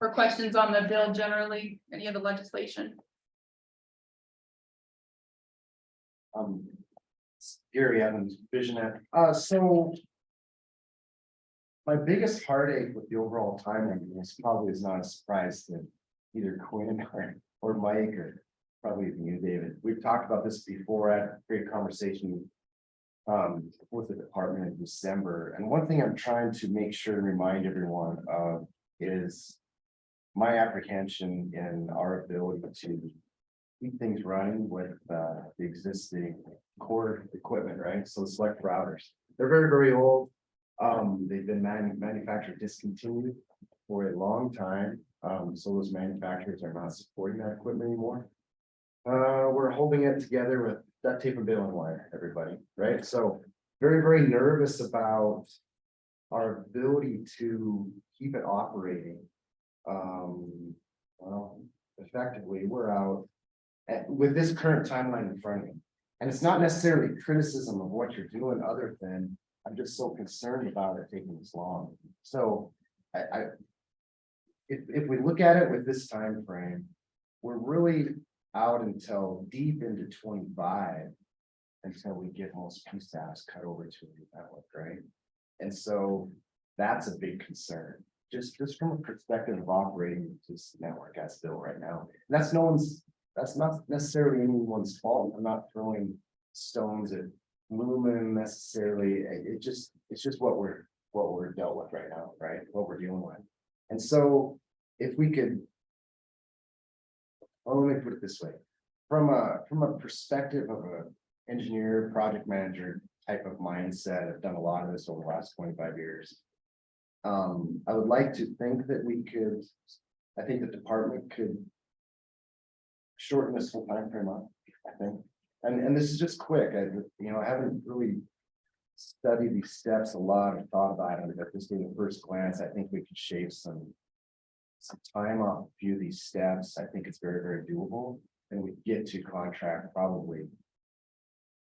Or questions on the bill generally, any of the legislation? Gary Evans, Visionet. So my biggest heartache with the overall timeline is probably is not a surprise to either Quinn or Mike or probably even you, David. We've talked about this before at a great conversation with the department in December. And one thing I'm trying to make sure to remind everyone of is my apprehension in our ability to keep things running with the existing core equipment, right? So select routers, they're very, very old. They've been manufactured discontinued for a long time. So those manufacturers are not supporting that equipment anymore. We're holding it together with duct tape and baling wire, everybody, right? So very, very nervous about our ability to keep it operating. Well, effectively, we're out with this current timeline in front of me. And it's not necessarily criticism of what you're doing, other than I'm just so concerned about it taking this long. So if we look at it with this time frame, we're really out until deep into 25 until we get most PSAPs cut over to a new network, right? And so that's a big concern, just from a perspective of operating this network as built right now. And that's not necessarily anyone's fault. I'm not throwing stones at lumen necessarily, it's just what we're dealt with right now, right? What we're dealing with. And so if we could. Well, let me put it this way, from a perspective of a engineer, project manager type of mindset, I've done a lot of this over the last 25 years. I would like to think that I think the department could shorten this whole time frame up, I think. And this is just quick, I haven't really studied these steps a lot or thought about it, but just in the first glance, I think we could shave some time off a few of these steps. I think it's very, very doable, and we get to contract probably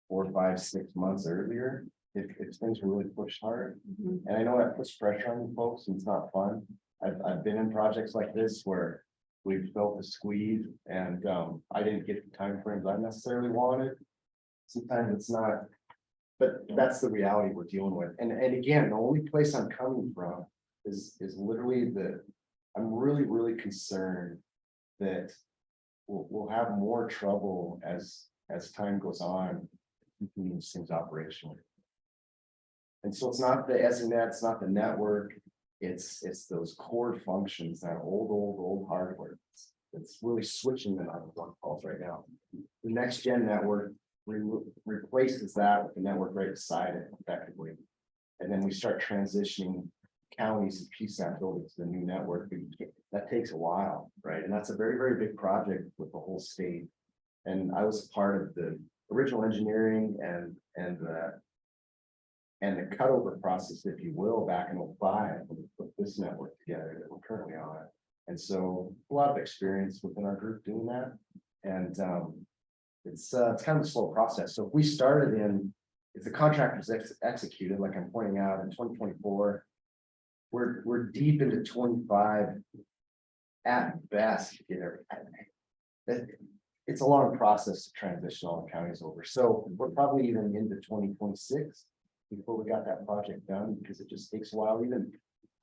4, 5, 6 months earlier if things really push hard. And I know that puts pressure on you folks, and it's not fun. I've been in projects like this where we've felt the squeeze, and I didn't get the timeframes I necessarily wanted. Sometimes it's not, but that's the reality we're dealing with. And again, the only place I'm coming from is literally I'm really, really concerned that we'll have more trouble as time goes on keeping these things operational. And so it's not the SNet, it's not the network, it's those core functions, that old hardware. It's really switching them on the calls right now. The next gen network replaces that with the network right beside it effectively. And then we start transitioning counties and PSAP buildings to the new network. That takes a while, right? And that's a very, very big project with the whole state. And I was part of the original engineering and the cutover process, if you will, back in 2005, when we put this network together that we're currently on. And so a lot of experience within our group doing that. And it's kind of a slow process. So if we started if the contract was executed, like I'm pointing out in 2024, we're deep into 25 at best. It's a long process to transition all the counties over. So we're probably even into 2026 before we got that project done, because it just takes a while. Even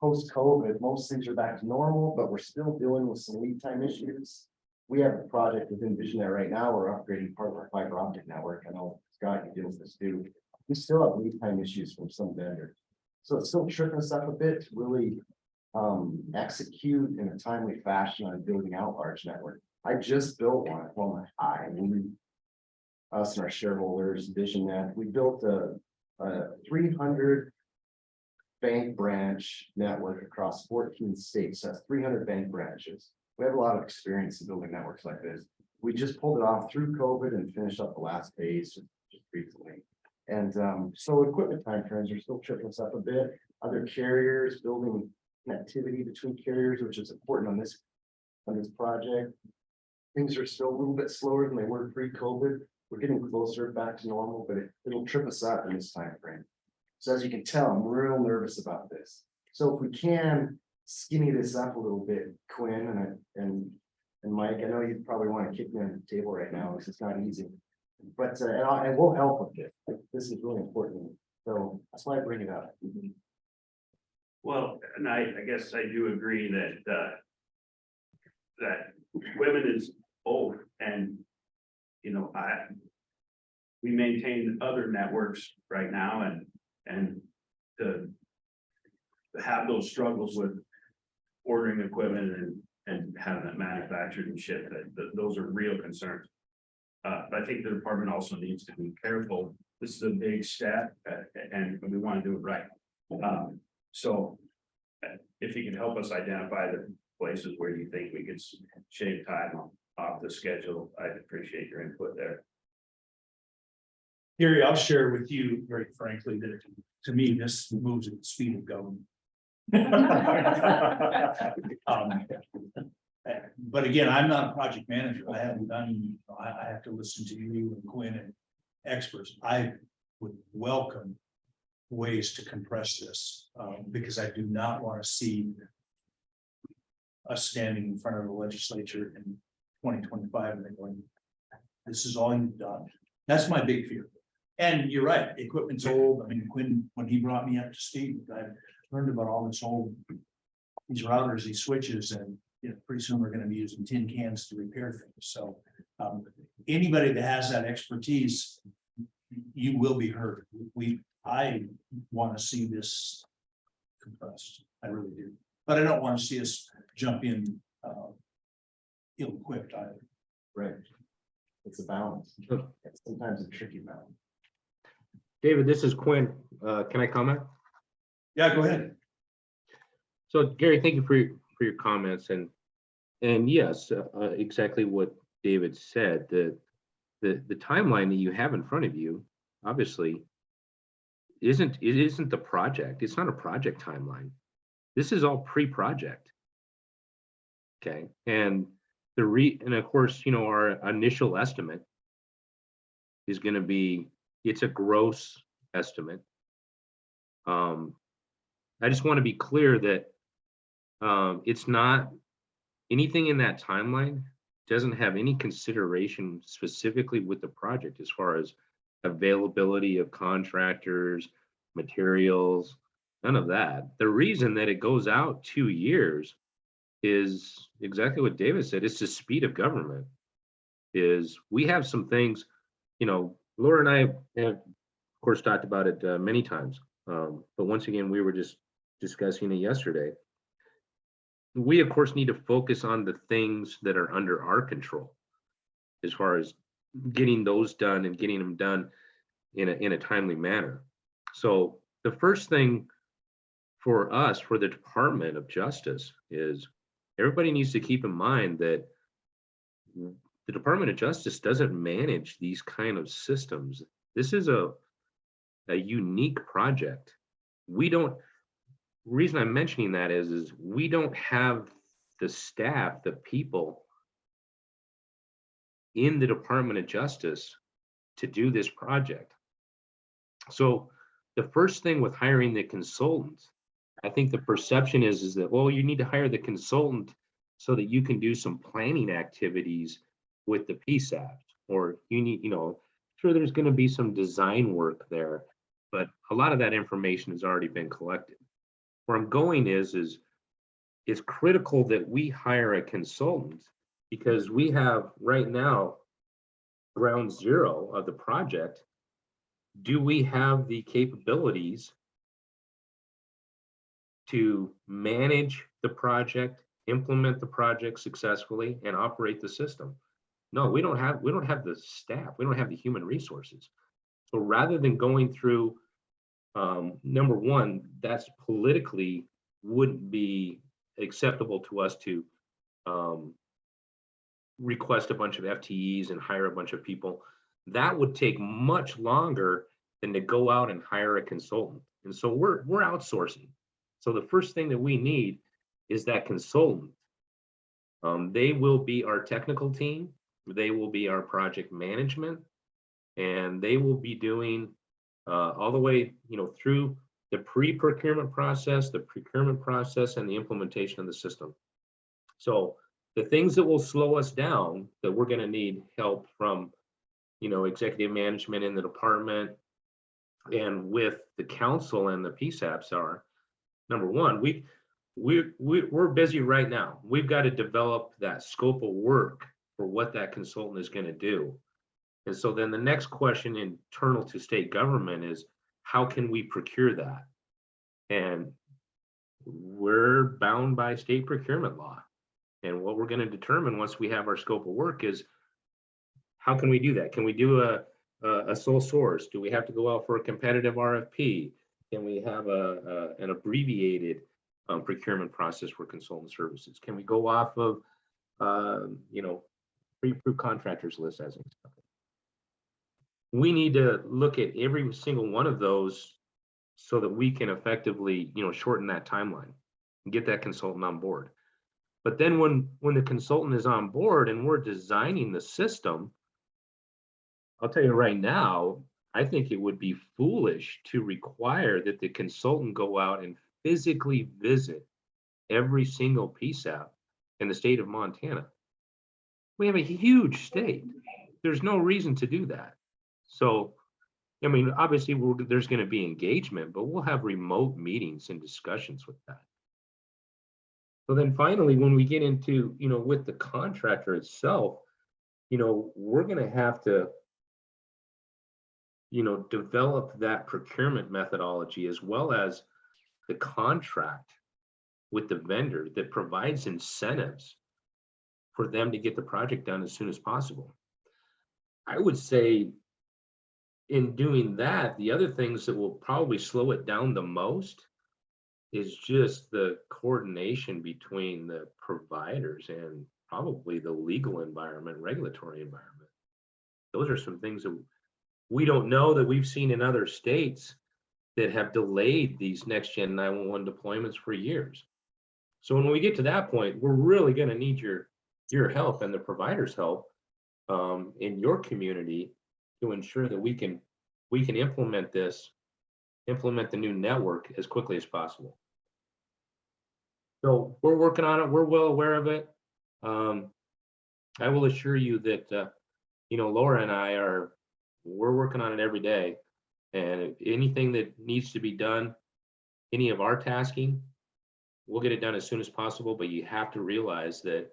post-COVID, most things are back to normal, but we're still dealing with some lead time issues. We have a project within Visionaire right now. We're upgrading part of our fiber optic network. I know Scott, you deal with this too. We still have lead time issues from some vendors. So it's still tripping us up a bit to really execute in a timely fashion on building out large network. I just built one at Wilma High. Us and our shareholders, VisionNet, we built a 300 bank branch network across 14 states. So that's 300 bank branches. We have a lot of experience in building networks like this. We just pulled it off through COVID and finished up the last phase just recently. And so equipment timeframes are still tripping us up a bit. Other carriers building connectivity between carriers, which is important on this project. Things are still a little bit slower than they were pre-COVID. We're getting closer back to normal, but it'll trip us up in this time frame. So as you can tell, I'm real nervous about this. So if we can skinny this up a little bit, Quinn and Mike, I know you probably want to kick me on the table right now because it's not easy. But and we'll help with it. This is really important. So that's why I bring it up. Well, and I guess I do agree that women is old, and we maintain other networks right now, and to have those struggles with ordering equipment and having it manufactured and shipped, those are real concerns. But I think the department also needs to be careful. This is a big step, and we want to do it right. So if you can help us identify the places where you think we could shave time off the schedule, I'd appreciate your input there. Gary, I'll share with you very frankly that to me, this moves at the speed of government. But again, I'm not a project manager. I haven't done, I have to listen to you and Quinn and experts. I would welcome ways to compress this because I do not want to see us standing in front of the legislature in 2025 and they're going, this is all you've done. That's my big fear. And you're right, equipment's old. I mean, Quinn, when he brought me up to speed, I learned about all this old, these routers, these switches, and pretty soon we're going to be using tin cans to repair things. So anybody that has that expertise, you will be heard. I want to see this compressed. I really do. But I don't want to see us jump in ill-equipped either. Right. It's a balance. It's sometimes a tricky balance. David, this is Quinn. Can I comment? Yeah, go ahead. So Gary, thank you for your comments and yes, exactly what David said, the timeline that you have in front of you, obviously, isn't the project. It's not a project timeline. This is all pre-project. Okay, and and of course, you know, our initial estimate is going to be, it's a gross estimate. I just want to be clear that it's not anything in that timeline doesn't have any consideration specifically with the project as far as availability of contractors, materials, none of that. The reason that it goes out 2 years is exactly what David said. It's the speed of government. Is we have some things, you know, Laura and I have, of course, talked about it many times. But once again, we were just discussing it yesterday. We, of course, need to focus on the things that are under our control as far as getting those done and getting them done in a timely manner. So the first thing for us, for the Department of Justice, is everybody needs to keep in mind that the Department of Justice doesn't manage these kind of systems. This is a unique project. We don't, reason I'm mentioning that is we don't have the staff, the people in the Department of Justice to do this project. So the first thing with hiring the consultant, I think the perception is that, well, you need to hire the consultant so that you can do some planning activities with the PSAP, or you need, you know, sure, there's going to be some design work there, but a lot of that information has already been collected. Where I'm going is it's critical that we hire a consultant, because we have right now ground zero of the project. Do we have the capabilities to manage the project, implement the project successfully, and operate the system? No, we don't have the staff, we don't have the human resources. So rather than going through, number one, that's politically wouldn't be acceptable to us to request a bunch of FTEs and hire a bunch of people. That would take much longer than to go out and hire a consultant. And so we're outsourcing. So the first thing that we need is that consultant. They will be our technical team. They will be our project management, and they will be doing all the way, you know, through the pre-procurement process, the procurement process, and the implementation of the system. So the things that will slow us down, that we're going to need help from, you know, executive management in the department and with the council and the PSAPs, are, number one, we're busy right now. We've got to develop that scope of work for what that consultant is going to do. And so then the next question internal to state government is, how can we procure that? And we're bound by state procurement law. And what we're going to determine once we have our scope of work is, how can we do that? Can we do a sole source? Do we have to go out for a competitive RFP? Can we have an abbreviated procurement process for consultant services? Can we go off of, you know, pre-approved contractors list as an example? We need to look at every single one of those so that we can effectively, you know, shorten that timeline and get that consultant on board. But then when the consultant is on board and we're designing the system, I'll tell you right now, I think it would be foolish to require that the consultant go out and physically visit every single PSAP in the state of Montana. We have a huge state. There's no reason to do that. So, I mean, obviously there's going to be engagement, but we'll have remote meetings and discussions with that. So then finally, when we get into, you know, with the contractor itself, you know, we're going to have to develop that procurement methodology as well as the contract with the vendor that provides incentives for them to get the project done as soon as possible. I would say in doing that, the other things that will probably slow it down the most is just the coordination between the providers and probably the legal environment, regulatory environment. Those are some things that we don't know that we've seen in other states that have delayed these next gen 911 deployments for years. So when we get to that point, we're really going to need your help and the provider's help in your community to ensure that we can implement the new network as quickly as possible. So we're working on it. We're well aware of it. I will assure you that Laura and I we're working on it every day. And if anything that needs to be done, any of our tasking, we'll get it done as soon as possible. But you have to realize that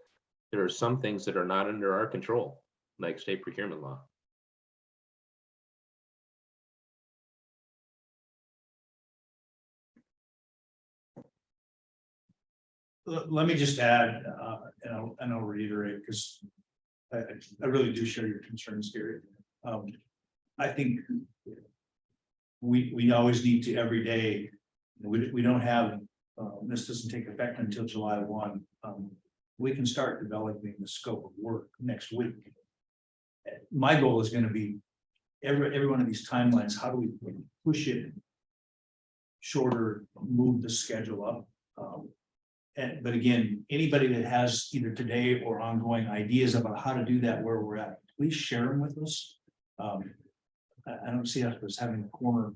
there are some things that are not under our control, like state procurement law. Let me just add, and I'll reiterate, because I really do share your concerns, Gary. I think we always need to every day, we don't have, this doesn't take effect until July 1. We can start developing the scope of work next week. My goal is going to be every one of these timelines, how do we push it shorter, move the schedule up? But again, anybody that has either today or ongoing ideas about how to do that, where we're at, please share them with us. I don't see us as having a corner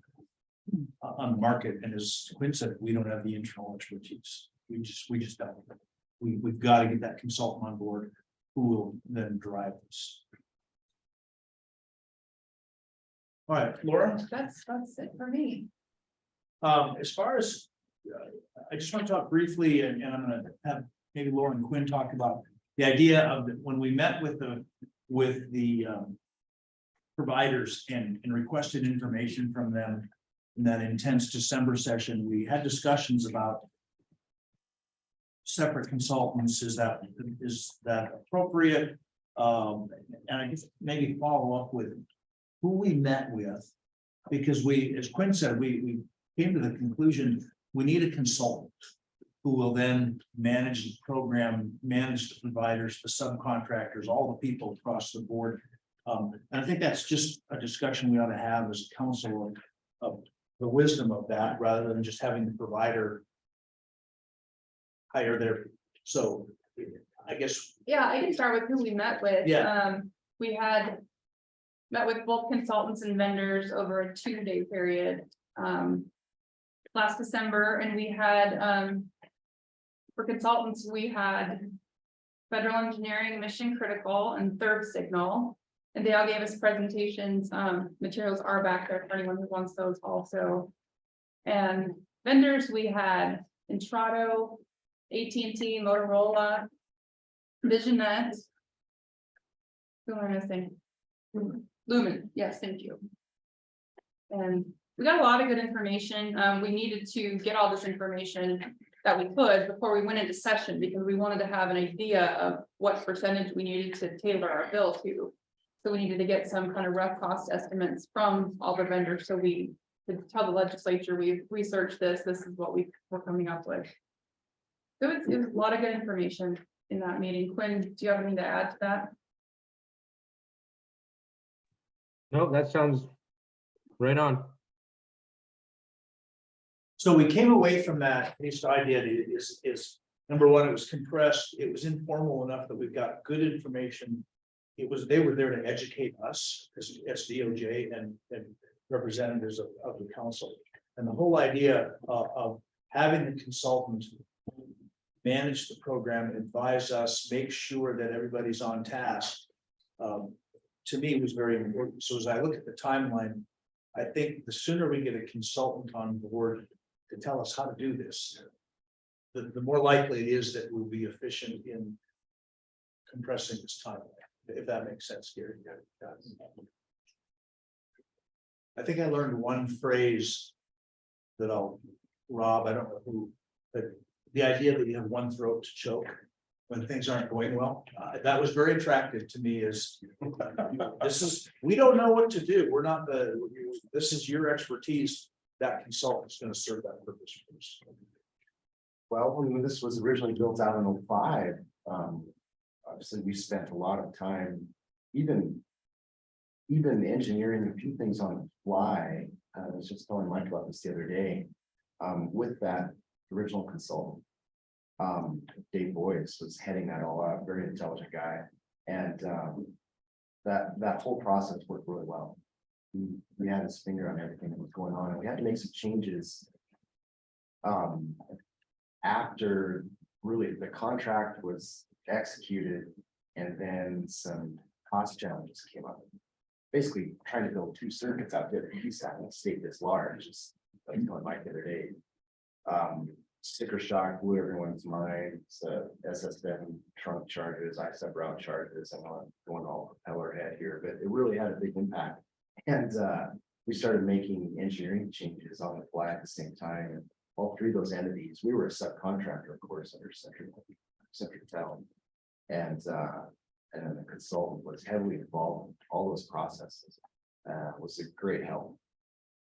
on the market, and as Quinn said, we don't have the internal expertise. We just don't. We've got to get that consultant on board who will then drive this. All right, Laura. That's it for me. As far as I just want to talk briefly, and I'm going to have maybe Laura and Quinn talk about the idea of when we met with the providers and requested information from them in that intense December session. We had discussions about separate consultants. Is that appropriate? And I guess maybe follow up with who we met with, because as Quinn said, we came to the conclusion we need a consultant who will then manage the program, manage the providers, the subcontractors, all the people across the board. And I think that's just a discussion we ought to have as a council of the wisdom of that, rather than just having the provider hire their. So I guess. Yeah, I can start with who we met with. Yeah. We had met with both consultants and vendors over a 2-day period last December, and we had for consultants, we had Federal Engineering, Mission Critical, and Third Signal, and they all gave us presentations. Materials are back there for anyone who wants those also. And vendors, we had Intrado, AT&T, Motorola, Visionet. Who am I missing? Lumen, yes, thank you. And we got a lot of good information. We needed to get all this information that we could before we went into session, because we wanted to have an idea of what percentage we needed to tailor our bill to. So we needed to get some kind of rough cost estimates from all the vendors, so we could tell the legislature we've researched this is what we're coming up with. So it was a lot of good information in that meeting. Quinn, do you have anything to add to that? No, that sounds right on. So we came away from that, this idea is number one, it was compressed, it was informal enough that we've got good information. They were there to educate us as DOJ and representatives of the council. And the whole idea of having the consultant manage the program, advise us, make sure that everybody's on task, to me was very important. So as I look at the timeline, I think the sooner we get a consultant on board to tell us how to do this, the more likely it is that we'll be efficient in compressing this timeline, if that makes sense, Gary. I think I learned one phrase that Rob, I don't know who, but the idea that you have one throat to choke when things aren't going well, that was very attractive to me is we don't know what to do. We're not this is your expertise. That consultant's gonna serve that purpose for us. Well, when this was originally built out in 05, obviously we spent a lot of time, even engineering a few things on the fly. I was just telling Mike about this the other day, with that original consultant. Dave Boyce was heading that all up, very intelligent guy, and that whole process worked really well. He had his finger on everything that was going on, and we had to make some changes. After really the contract was executed, and then some cost challenges came up. Basically trying to build 2 circuits out there, he's having a state this large, just like going Mike the other day. Sticker shock blew everyone's mind, so SSM trunk charges, ISEP route charges, and going all propeller head here, but it really had a big impact. And we started making engineering changes on the fly at the same time. And all 3 of those entities, we were a subcontractor, of course, under Centritel. And then the consultant was heavily involved in all those processes. Was a great help.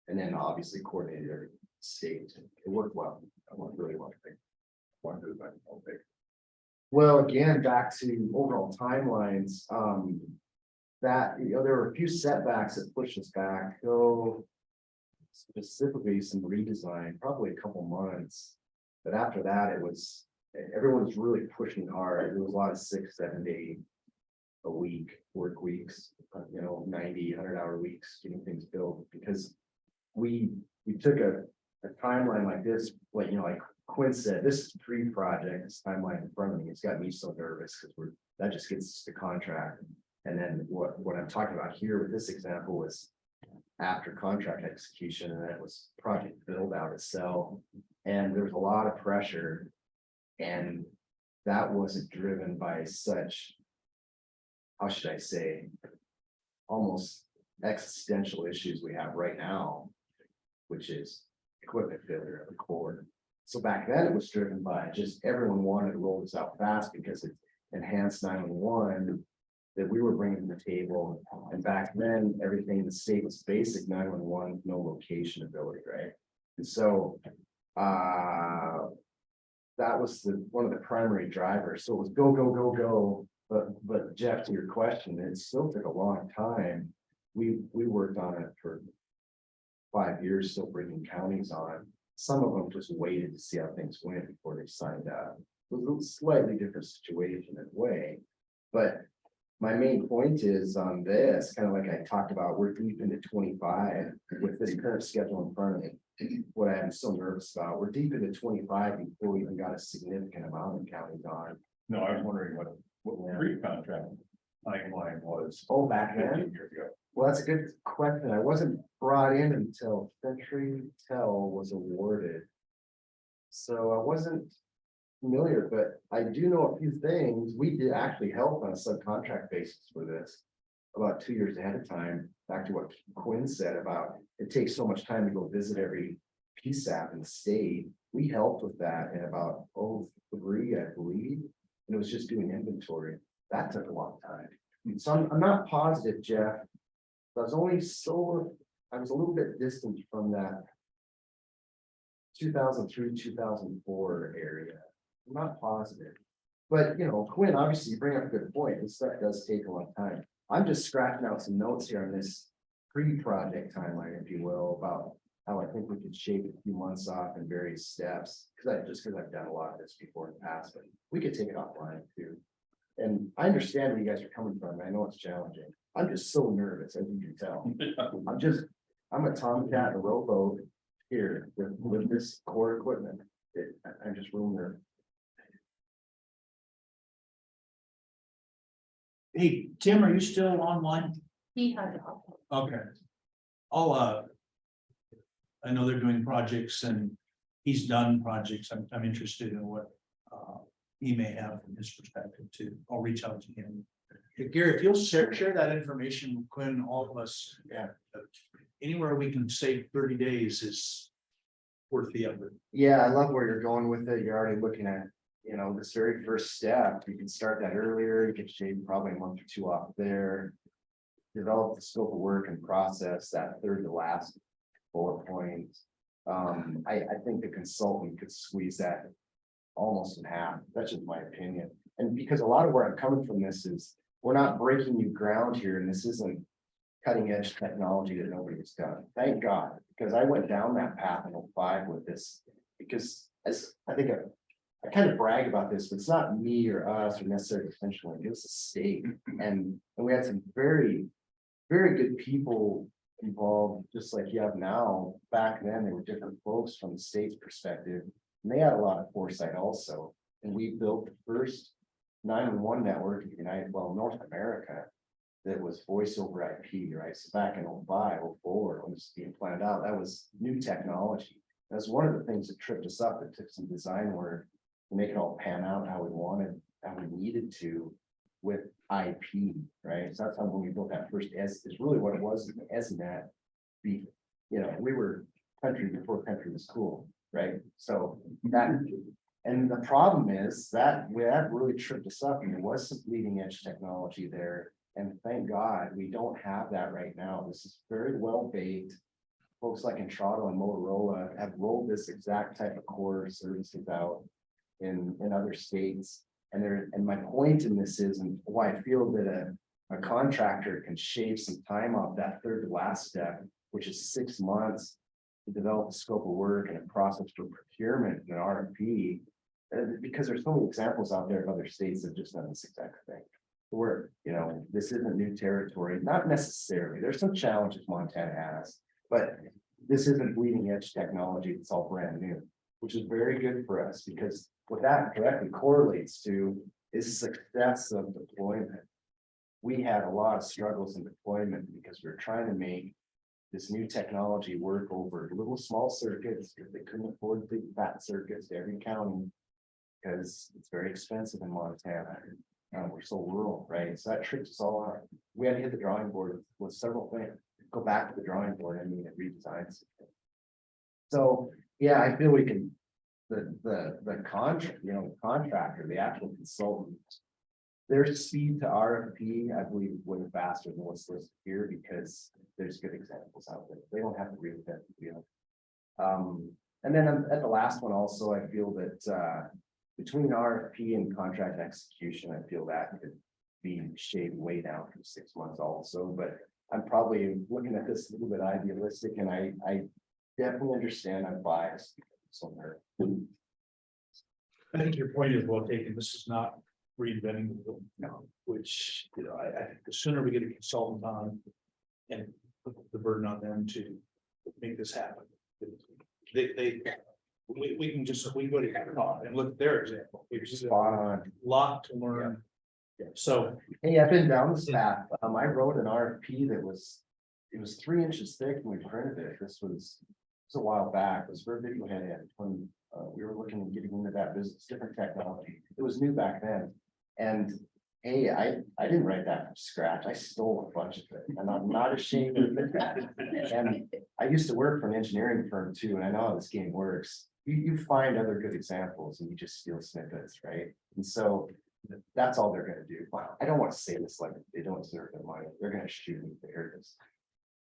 And then obviously coordinated every state. It worked well. I worked really well. Well, again, back to overall timelines. That there were a few setbacks that pushed us back. So specifically some redesign, probably a couple months. But after that, it was everyone was really pushing hard. There was a lot of 6-7 day a week work weeks, 90, 100-hour weeks getting things built, because we took a timeline like this, like Quinn said, this is pre-project, this timeline in front of me, it's got me so nervous because that just gets us the contract. And then what I'm talking about here with this example was after contract execution, and that was project build out itself. And there was a lot of pressure, and that wasn't driven by such, how should I say, almost existential issues we have right now, which is equipment failure at the core. So back then it was driven by just everyone wanted to roll this out fast because it enhanced 911 that we were bringing to the table. And back then everything in the state was basic 911, no location ability, right? And so that was one of the primary drivers. So it was go, go, go, go. But Jeff, to your question, it still took a long time. We worked on it for 5 years, still bringing counties on. Some of them just waited to see how things went before they signed up. It was a slightly different situation in a way. But my main point is on this, kind of like I talked about, we're deep into 25 with this current schedule in front of me. What I am so nervous about, we're deep into 25 before we even got a significant amount of counties on. No, I was wondering what pre-contract timeline was. Oh, back 15 then? years ago. Well, that's a good question. I wasn't brought in until CenturyTel was awarded. So I wasn't familiar, but I do know a few things. We did actually help on a subcontract basis for this about 2 years ahead of time. Back to what Quinn said about it takes so much time to go visit every PSAP in the state. We helped with that in about 03, I believe. And it was just doing inventory. That took a long time. So I'm not positive, Jeff. I was a little bit distant from that 2003, 2004 area. I'm not positive. But Quinn, obviously you bring up a good point. This stuff does take a long time. I'm just scratching out some notes here on this pre-project timeline, if you will, about how I think we could shave a few months off in various steps. Because I've done a lot of this before in the past, but we could take it offline too. And I understand where you guys are coming from. I know it's challenging. I'm just so nervous, as you can tell. I'm a tomcat and a rowboat here with this core equipment. I'm just real nervous. Hey, Tim, are you still online? He had it. Okay. I know they're doing projects and he's done projects. I'm interested in what he may have from his perspective too. I'll reach out to him. Hey, Gary, if you'll share that information with Quinn, all of us, anywhere we can save 30 days is worth the effort. Yeah, I love where you're going with it. You're already looking at, you know, this very first step. You can start that earlier. You can shave probably a month or two off there. Develop the scope of work and process that third to last bullet point. I think the consultant could squeeze that almost in half. That's just my opinion. And because a lot of where I'm coming from this is, we're not breaking new ground here, and this isn't cutting edge technology that nobody's done. Thank God, because I went down that path in 05 with this, because as I think I kind of brag about this, but it's not me or us or necessarily intentionally, it was the state. And we had some very, very good people involved, just like you have now. Back then, they were different folks from the state's perspective, and they had a lot of foresight also. And we built the first 911 network in North America, that was voice over IP, right? So back in 05, 04, when it was being planned out, that was new technology. That's one of the things that tripped us up. It took some design work to make it all pan out how we wanted, how we needed to with IP, right? So that's how when we built that first is really what it was, ESNet. You know, we were country before country was cool, right? So that, and the problem is that really tripped us up, and there was some leading edge technology there. And thank God we don't have that right now. This is very well baked. Folks like Entrado and Motorola have rolled this exact type of core services out in other states. And my point in this is, and why I feel that a contractor can shave some time off that third to last step, which is 6 months to develop a scope of work and a process for procurement and an RFP, because there's so many examples out there of other states that have just done this exact thing. Where, you know, this isn't new territory, not necessarily. There's some challenges Montana has, but this isn't bleeding edge technology. It's all brand new, which is very good for us, because what that directly correlates to is success of deployment. We had a lot of struggles in deployment because we're trying to make this new technology work over little small circuits, because they couldn't afford big fat circuits to every county, because it's very expensive in Montana. We're so rural, right? So that trips us all out. We had to hit the drawing board with several things. Go back to the drawing board and need it redesigned. So yeah, I feel we can. The contract, you know, contractor, the actual consultant, their speed to RFP, I believe, is way faster than what's listed here, because there's good examples out there. They don't have to reinvent the wheel. And then at the last one also, I feel that between RFP and contract execution, I feel that could be shaved way down from 6 months also. But I'm probably looking at this a little bit idealistic, and I definitely understand I'm biased somewhere. I think your point is well taken. This is not reinventing the wheel, no, which, you know, I think the sooner we get a consultant on and put the burden on them to make this happen. We can just, we go to Hancock and look at their example. It's just a lot to learn. Yeah. So, hey, I've been down this path. I wrote an RFP that was 3 inches thick and we printed it. This was a while back. It was for a video head when we were looking at getting into that business, different technology. It was new back then. And hey, I didn't write that from scratch. I stole a bunch of it, and I'm not ashamed of it. And I used to work for an engineering firm too, and I know how this game works. You find other good examples and you just steal snippets, right? And so that's all they're going to do. Wow, I don't want to say this like they don't deserve their money. They're going to shoot me if they hear this.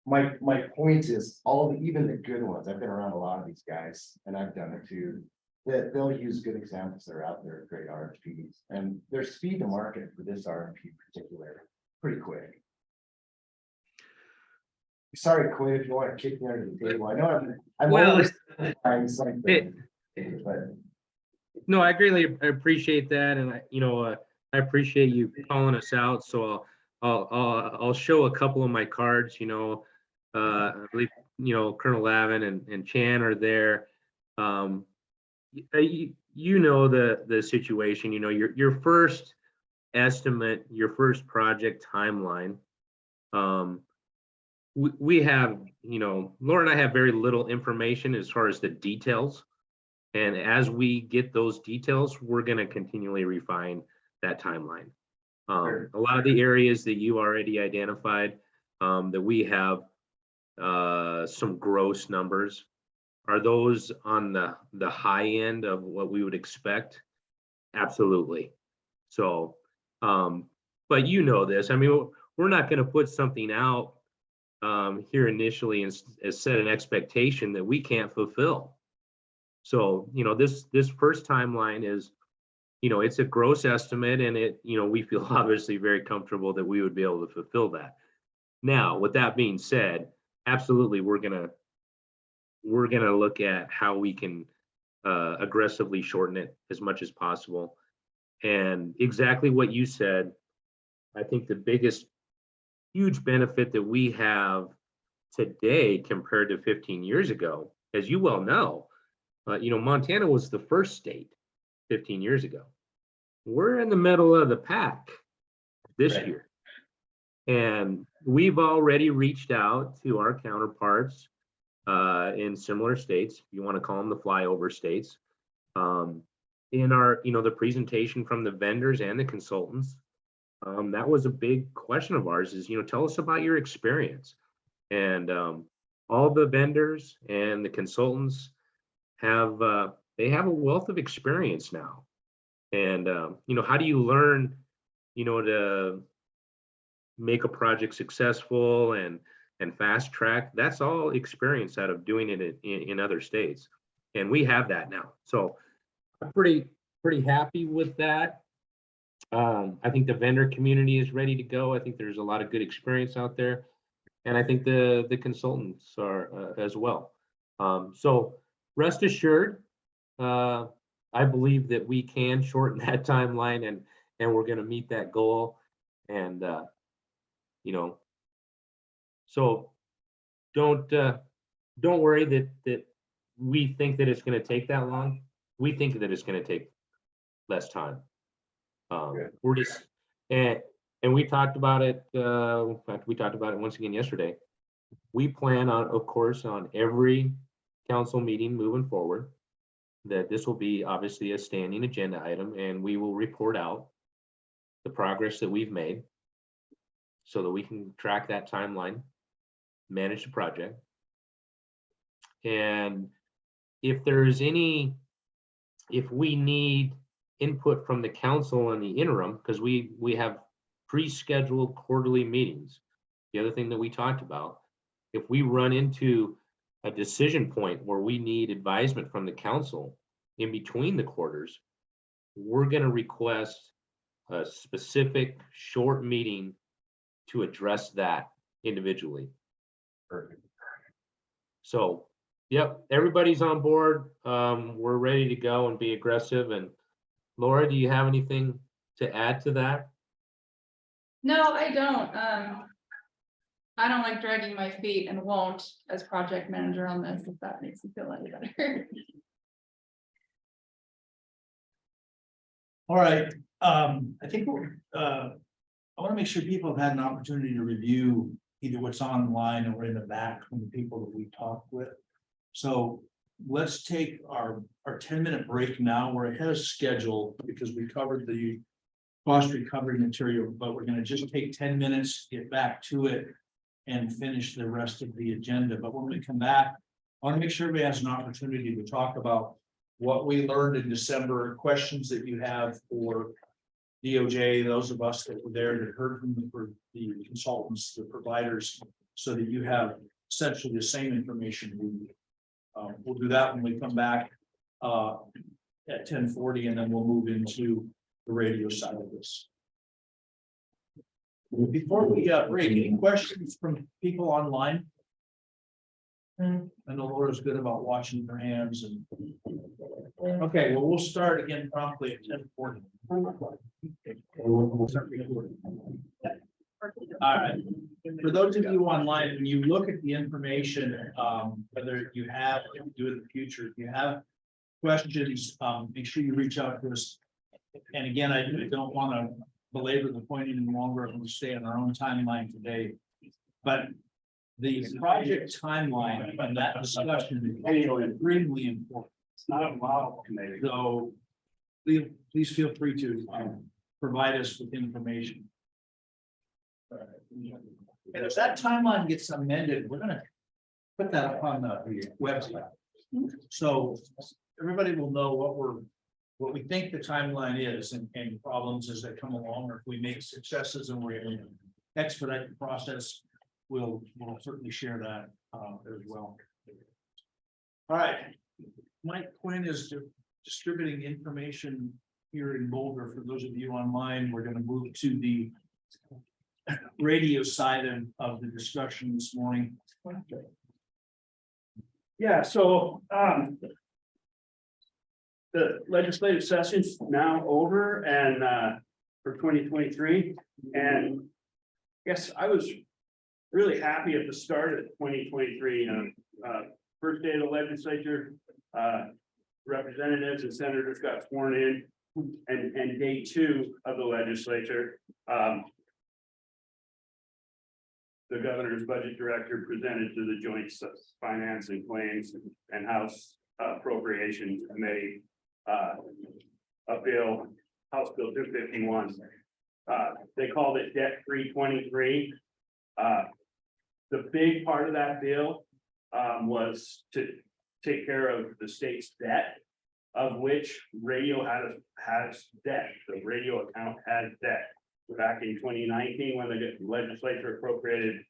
My point is, even the good ones, I've been around a lot of these guys, and I've done it too, that they'll use good examples that are out there, great RFPs, and their speed to market for this RFP in particular, pretty quick. Sorry, Quinn, if you want to kick me under the table. I know I'm Well, oversimplifying something, but No, I greatly appreciate that, and I appreciate you calling us out. So I'll show a couple of my cards. I believe Colonel Lavin and Chan are there. The situation. Your first estimate, your first project timeline. We have, Laura and I have very little information as far as the details. And as we get those details, we're going to continually refine that timeline. A lot of the areas that you already identified that we have some gross numbers. Are those on the high end of what we would expect? Absolutely. So, but you know this, I mean, we're not gonna put something out here initially and set an expectation that we can't fulfill. So, you know, this first timeline is, you know, it's a gross estimate, and it, you know, we feel obviously very comfortable that we would be able to fulfill that. Now, with that being said, absolutely, we're gonna look at how we can aggressively shorten it as much as possible. And exactly what you said, I think the biggest huge benefit that we have today compared to 15 years ago, as you well know, you know, Montana was the first state 15 years ago. We're in the middle of the pack this year. And we've already reached out to our counterparts in similar states, if you want to call them the flyover states. In our, you know, the presentation from the vendors and the consultants, that was a big question of ours is, you know, tell us about your experience. And all the vendors and the consultants have, they have a wealth of experience now. And, you know, how do you learn, you know, to make a project successful and fast track? That's all experience out of doing it in other states. And we have that now. So I'm pretty happy with that. I think the vendor community is ready to go. I think there's a lot of good experience out there. And I think the consultants are as well. So rest assured, I believe that we can shorten that timeline, and we're going to meet that goal. And, you know, so don't worry that we think that it's going to take that long. We think that it's going to take less time. We're just, and we talked about it, in fact, we talked about it once again yesterday. We plan on, of course, on every council meeting moving forward, that this will be obviously a standing agenda item, and we will report out the progress that we've made so that we can track that timeline, manage the project. And if there's any, if we need input from the council in the interim, because we have pre-scheduled quarterly meetings. The other thing that we talked about, if we run into a decision point where we need advisement from the council in between the quarters, we're going to request a specific short meeting to address that individually. Perfect. So, yep, everybody's on board. We're ready to go and be aggressive. And Laura, do you have anything to add to that? No, I don't. I don't like dragging my feet and won't as project manager on this, if that makes you feel any better. All right, I think I want to make sure people have had an opportunity to review either what's online or in the back from the people that we talked with. So let's take our 10-minute break now. We're ahead of schedule because we covered the cost recovery material, but we're going to just take 10 minutes, get back to it, and finish the rest of the agenda. But when we come back, I want to make sure everybody has an opportunity to talk about what we learned in December, questions that you have for DOJ, those of us that were there that heard from the consultants, the providers, so that you have essentially the same information. We'll do that when we come back at 10:40, and then we'll move into the radio side of this. Before we break, any questions from people online? I know Laura's good about watching her hands and. Okay, well, we'll start again promptly at 10:40. We'll start recording. All right, for those of you online, when you look at the information, whether you have, if you do it in the future, if you have questions, make sure you reach out to us. And again, I don't want to belabor the point any longer, and we'll stay on our own timeline today. But the project timeline and that discussion is extremely important. It's not a model committee. So please feel free to provide us with information. And if that timeline gets amended, we're gonna put that up on the website. So everybody will know what we think the timeline is and problems as they come along, or if we make successes and we're able to expedite the process, we'll certainly share that as well. All right, Mike Quinn is distributing information here in Boulder. For those of you online, we're going to move to the radio side of the discussion this morning. Yeah, so, the legislative session's now over and, for 2023, and yes, I was really happy at the start of 2023, first day of the legislature, representatives and senators got sworn in, and day two of the legislature, the governor's budget director presented to the Joint Finance and Claims and House Appropriations Committee a bill, House Bill 251. They called it Debt 323. The big part of that bill was to take care of the state's debt, of which radio has debt. The radio account has debt. Back in 2019, when the legislature appropriated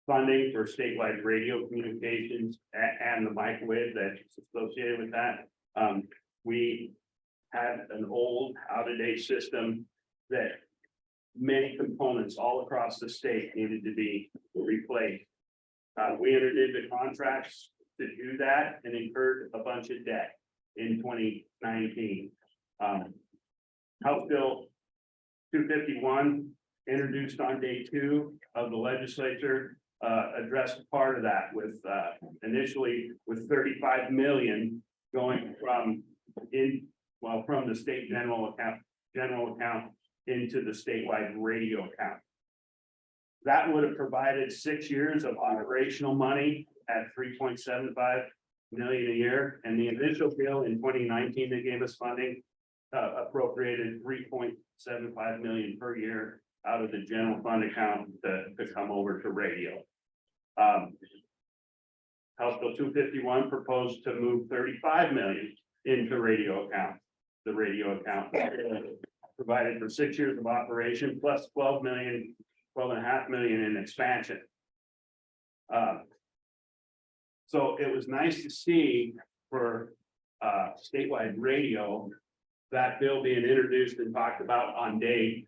funding for statewide radio communications and the microwave that's associated with that, we had an old, out-of-date system that many components all across the state needed to be replaced. We entered into contracts to do that and incurred a bunch of debt in 2019. House Bill 251, introduced on day two of the legislature, addressed part of that with initially with 35 million going from the state general account into the statewide radio account. That would have provided 6 years of operational money at 3.75 million a year, and the initial bill in 2019 that gave us funding appropriated 3.75 million per year out of the general fund account to come over to radio. House Bill 251 proposed to move 35 million into radio account. The radio account provided for 6 years of operation plus 12.5 million in expansion. So it was nice to see for statewide radio, that bill being introduced and talked about on day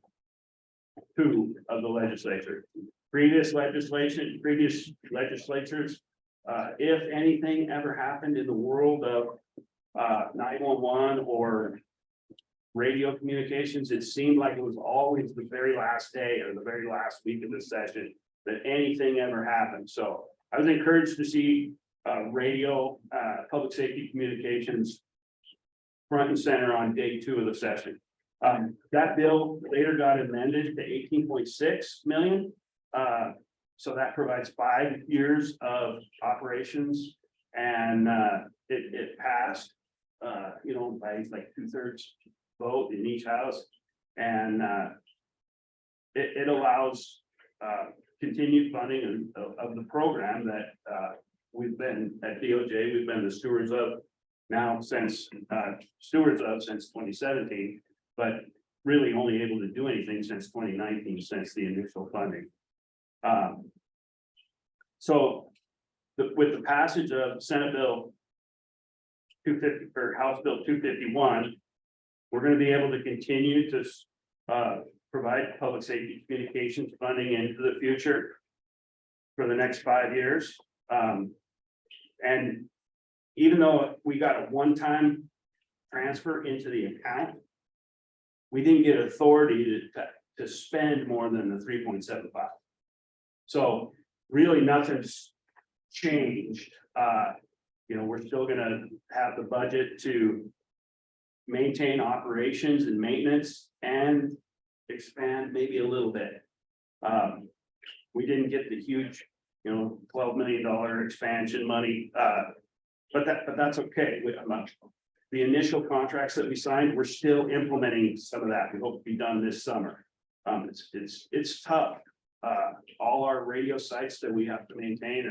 two of the legislature. Previous legislatures, if anything ever happened in the world of 911 or radio communications, it seemed like it was always the very last day or the very last week of the session that anything ever happened. So I was encouraged to see radio, public safety communications front and center on day two of the session. That bill later got amended to 18.6 million. So that provides 5 years of operations, and it passed, by like 2/3 vote in each house, and it allows continued funding of the program that we've been at DOJ. We've been the stewards of now since 2017, but really only able to do anything since 2019, since the initial funding. So with the passage of Senate Bill 250 or House Bill 251, we're going to be able to continue to provide public safety communications funding into the future for the next 5 years. And even though we got a one-time transfer into the account, we didn't get authority to spend more than the 3.75. So really nothing's changed. We're still gonna have the budget to maintain operations and maintenance and expand maybe a little bit. We didn't get the huge, $12 million expansion money, but that's okay. The initial contracts that we signed, we're still implementing some of that. We hope to be done this summer. It's tough. All our radio sites that we have to maintain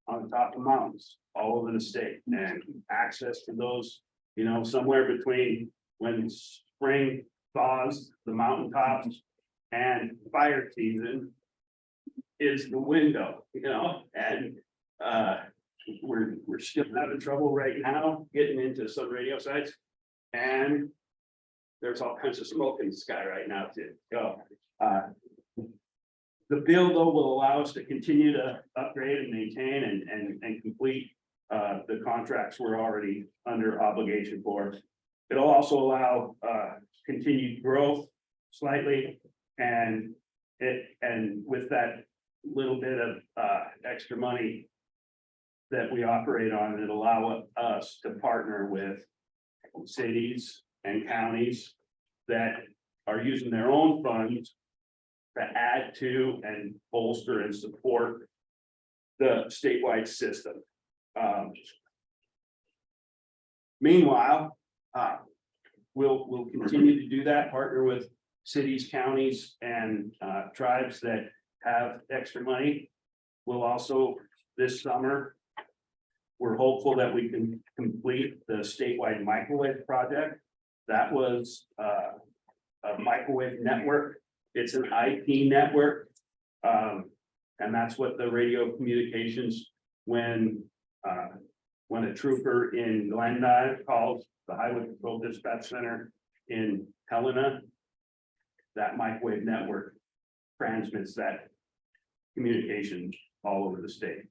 on top of mountains all over the state, and access to those, somewhere between when spring thaws the mountaintops and fire season is the window, and we're still having trouble right now getting into some radio sites. And there's all kinds of smoke in the sky right now too. So the bill though will allow us to continue to upgrade and maintain and complete the contracts we're already under obligation for. It'll also allow continued growth slightly, and with that little bit of extra money that we operate on, it'll allow us to partner with cities and counties that are using their own funds to add to and bolster and support the statewide system. Meanwhile, we'll continue to do that, partner with cities, counties, and tribes that have extra money. We'll also, this summer, we're hopeful that we can complete the statewide microwave project. That was a microwave network. It's an IP network. And that's what the radio communications, when a trooper in Glendive calls the Highway Patrol Dispatch Center in Helena, that microwave network transmits that communication all over the state.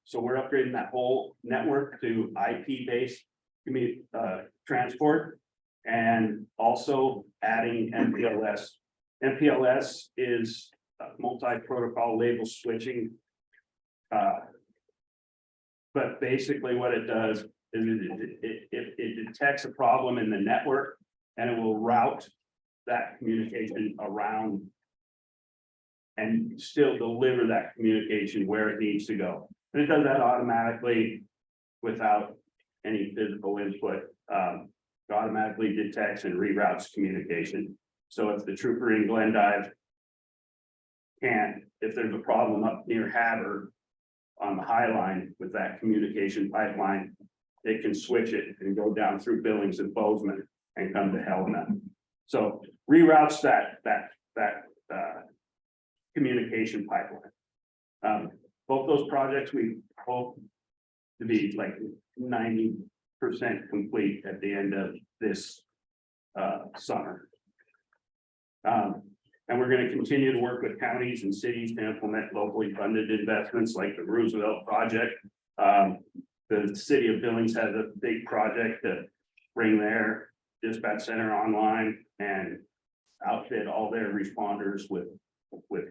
So we're upgrading that whole network to IP-based transport, and also adding MPLS. MPLS is multi-protocol label switching. But basically what it does is it detects a problem in the network, and it will route that communication around and still deliver that communication where it needs to go. And it does that automatically without any physical input. It automatically detects and reroutes communication. So if the trooper in Glendive if there's a problem up near Havre on the High Line with that communication pipeline, they can switch it and go down through Billings and Bozeman and come to Helena. So reroutes that communication pipeline. Both those projects we hope to be like 90% complete at the end of this summer. And we're going to continue to work with counties and cities to implement locally funded investments like the Roosevelt project. The city of Billings has a big project to bring their dispatch center online and outfit all their responders with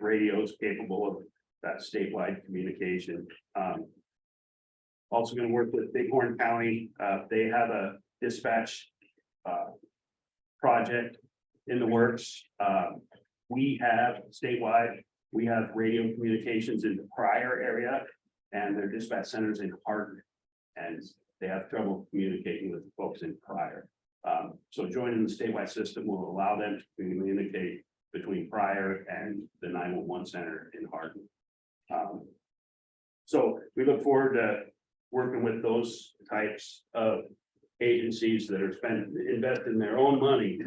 radios capable of that statewide communication. Also going to work with Bighorn County. They have a dispatch project in the works. We have statewide, we have radio communications in the Pryor area, and their dispatch centers in Hardin, and they have trouble communicating with folks in Pryor. So joining the statewide system will allow them to communicate between Pryor and the 911 center in Hardin. So we look forward to working with those types of agencies that are investing their own money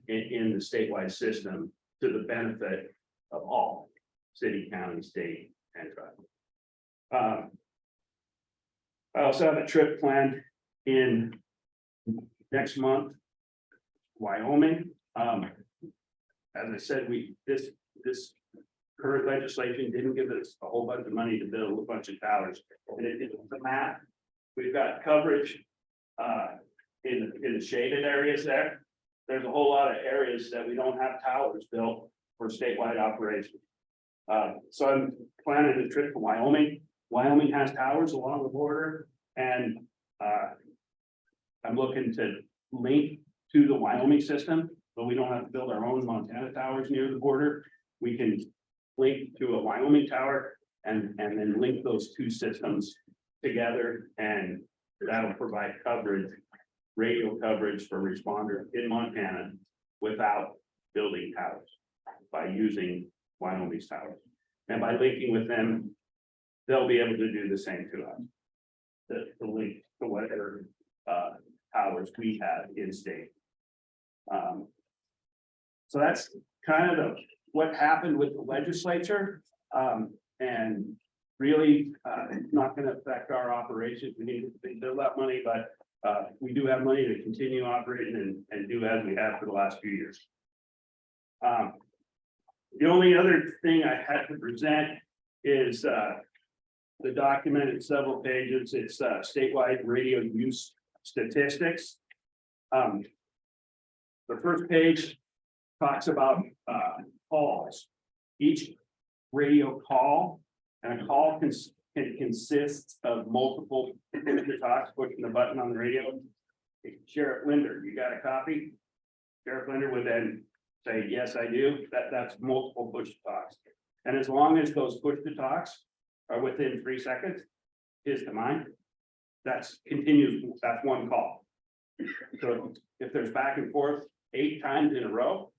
in the statewide system to the benefit of all city, county, state, and tribe. I also have a trip planned in next month, Wyoming. As I said, this current legislation didn't give us a whole bunch of money to build a bunch of towers, and it's the map. We've got coverage in the shaded areas there. There's a whole lot of areas that we don't have towers built for statewide operations. So I'm planning a trip to Wyoming. Wyoming has towers along the border, and I'm looking to link to the Wyoming system, but we don't have to build our own Montana towers near the border. We can link to a Wyoming tower and then link those two systems together, and that'll provide coverage, radio coverage for responders in Montana without building towers, by using Wyoming's towers. And by linking with them, they'll be able to do the same to us. The link to whatever powers we have in state. So that's kind of what happened with the legislature. And really, it's not gonna affect our operations. We need to build that money, but we do have money to continue operating and do as we have for the last few years. The only other thing I had to present is the document in several pages. It's statewide radio use statistics. The first page talks about calls. Each radio call, and a call can consist of multiple talks, pushing the button on the radio. Sheriff Linder, you got a copy? Sheriff Linder would then say, yes, I do. That's multiple push to talks. And as long as those push to talks are within 3 seconds, his to mine, that's continues, that's one call. So if there's back and forth 8 times in a row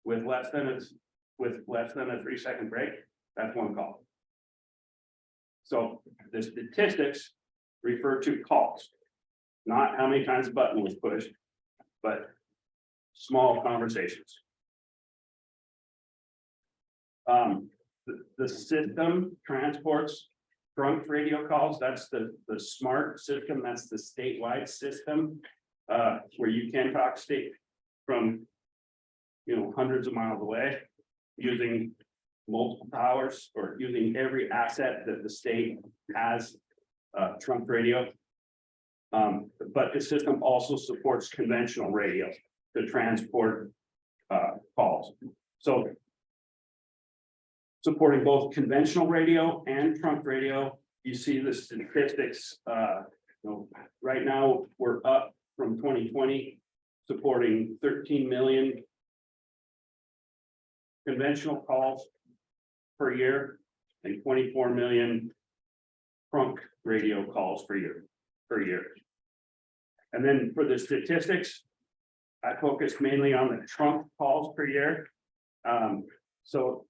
with less than a 3-second break, that's one call. So the statistics refer to calls, not how many times the button was pushed, but small conversations. The system transports trunk radio calls. That's the smart system. That's the statewide system where you can talk state from, hundreds of miles away using multiple towers or using every asset that the state has, trunk radio. But the system also supports conventional radio to transport calls. So supporting both conventional radio and trunk radio, you see the statistics. Right now we're up from 2020, supporting 13 million conventional calls per year and 24 million trunk radio calls per year. And then for the statistics, I focused mainly on the trunk calls per year. So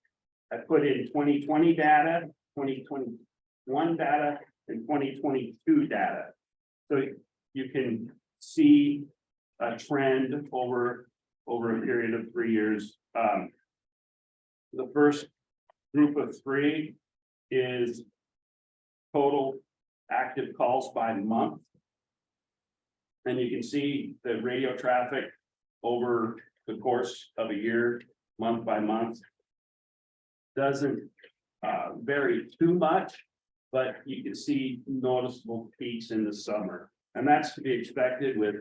I put in 2020 data, 2021 data, and 2022 data. So you can see a trend over a period of 3 years. The first group of 3 is total active calls by month. And you can see the radio traffic over the course of a year, month by month. Doesn't vary too much, but you can see noticeable peaks in the summer. And that's to be expected with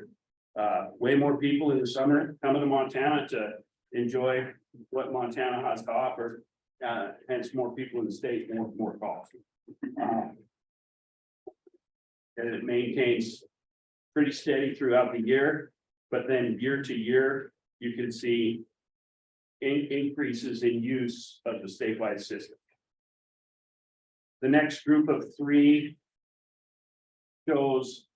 way more people in the summer coming to Montana to enjoy what Montana has to offer. Hence more people in the state, more calls. And it maintains pretty steady throughout the year, but then year to year, you can see increases in use of the statewide system. The next group of 3 shows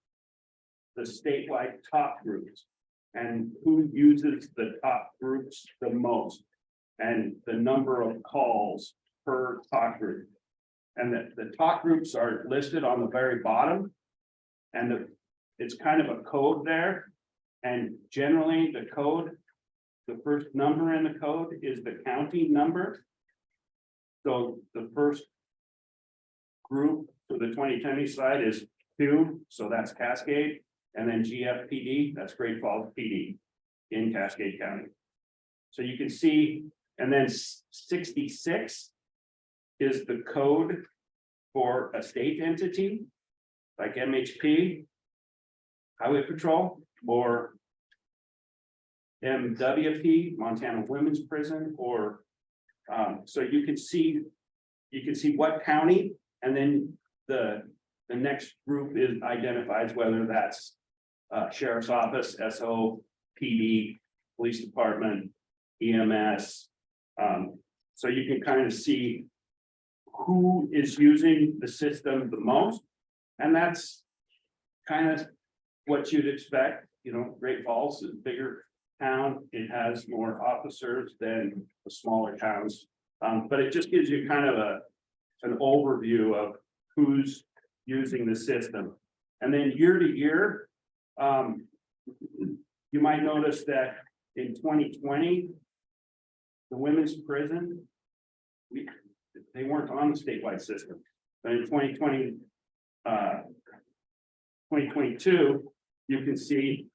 the statewide top groups and who uses the top groups the most and the number of calls per top group. And the top groups are listed on the very bottom, and it's kind of a code there. And generally the code, the first number in the code is the county number. So the first group for the 2020 side is 2, so that's Cascade, and then GFPD, that's Great Falls PD in Cascade County. So you can see, and then 66 is the code for a state entity like MHP, Highway Patrol, or MWP, Montana Women's Prison, or so you can see what county, and then the next group is identifies whether that's Sheriff's Office, SO, PD, Police Department, EMS. So you can kind of see who is using the system the most, and that's kind of what you'd expect. Great Falls is a bigger town, it has more officers than the smaller towns, but it just gives you kind of an overview of who's using the system. And then year to year, you might notice that in 2020, the women's prison, they weren't on the statewide system. But in 2022, you can see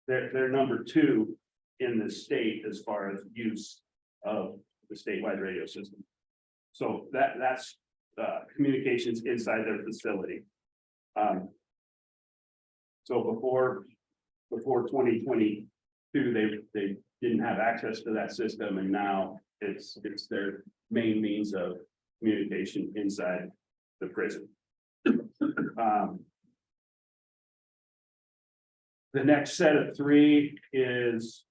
they're number 2 in the state as far as use of the statewide radio system. So that's communications inside their facility. So before 2022, they didn't have access to that system, and now it's their main means of communication inside the prison. The next set of 3 is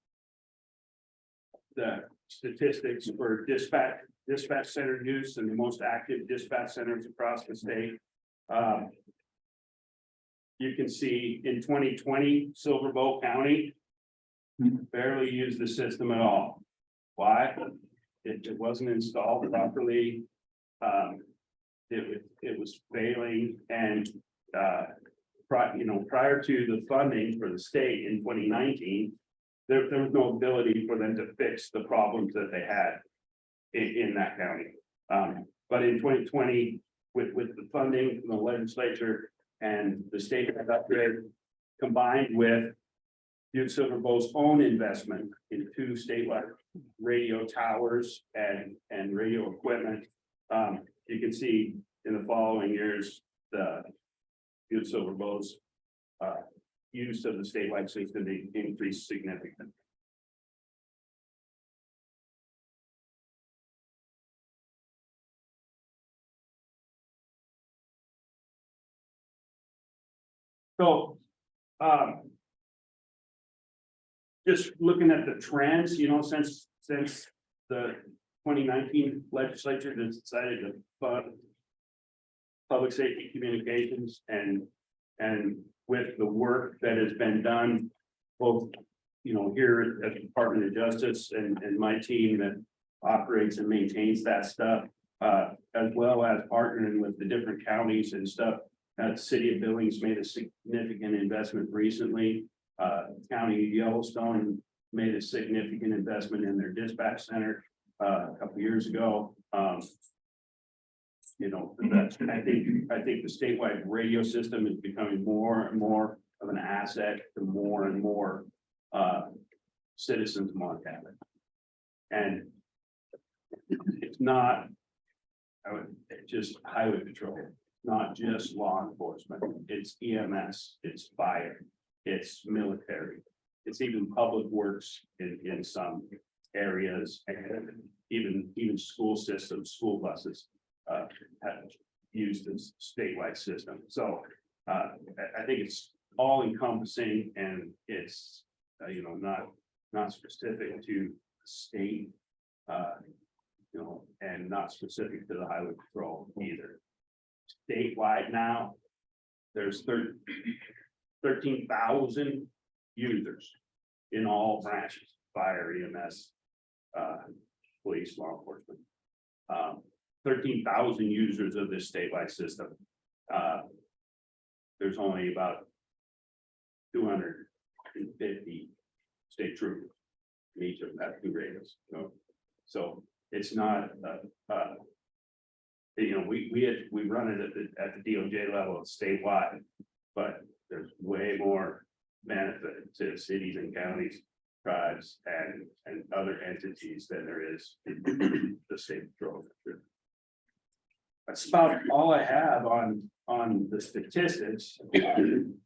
the statistics for dispatch center use and the most active dispatch centers across the state. You can see in 2020, Silver Bow County barely used the system at all. Why? It wasn't installed properly. It was failing, and prior to the funding for the state in 2019, there was no ability for them to fix the problems that they had in that county. But in 2020, with the funding from the legislature and the state upgrade, combined with Silver Bow's own investment in 2 statewide radio towers and radio equipment, you can see in the following years, the Silver Bow's use of the statewide system increased significantly. So, just looking at the trends, since the 2019 legislature decided to fund public safety communications, and with the work that has been done, both, here at the Department of Justice and my team that operates and maintains that stuff, as well as partnering with the different counties and stuff. City of Billings made a significant investment recently. County of Yellowstone made a significant investment in their dispatch center a couple years ago. I think the statewide radio system is becoming more and more of an asset to more and more citizens of Montana. And it's not just highway patrol, not just law enforcement, it's EMS, it's fire, it's military, it's even public works in some areas, and even school systems, school buses have used this statewide system. So I think it's all encompassing, and it's not specific to the state, and not specific to the highway patrol either. Statewide now, there's 13,000 users in all branches, fire, EMS, police, law enforcement. 13,000 users of this statewide system. There's only about 250 state troopers in each of them have 2 radios. So it's not, we run it at the DOJ level, statewide, but there's way more benefit to cities and counties, tribes, and other entities than there is in the state patrol. That's about all I have on the statistics. You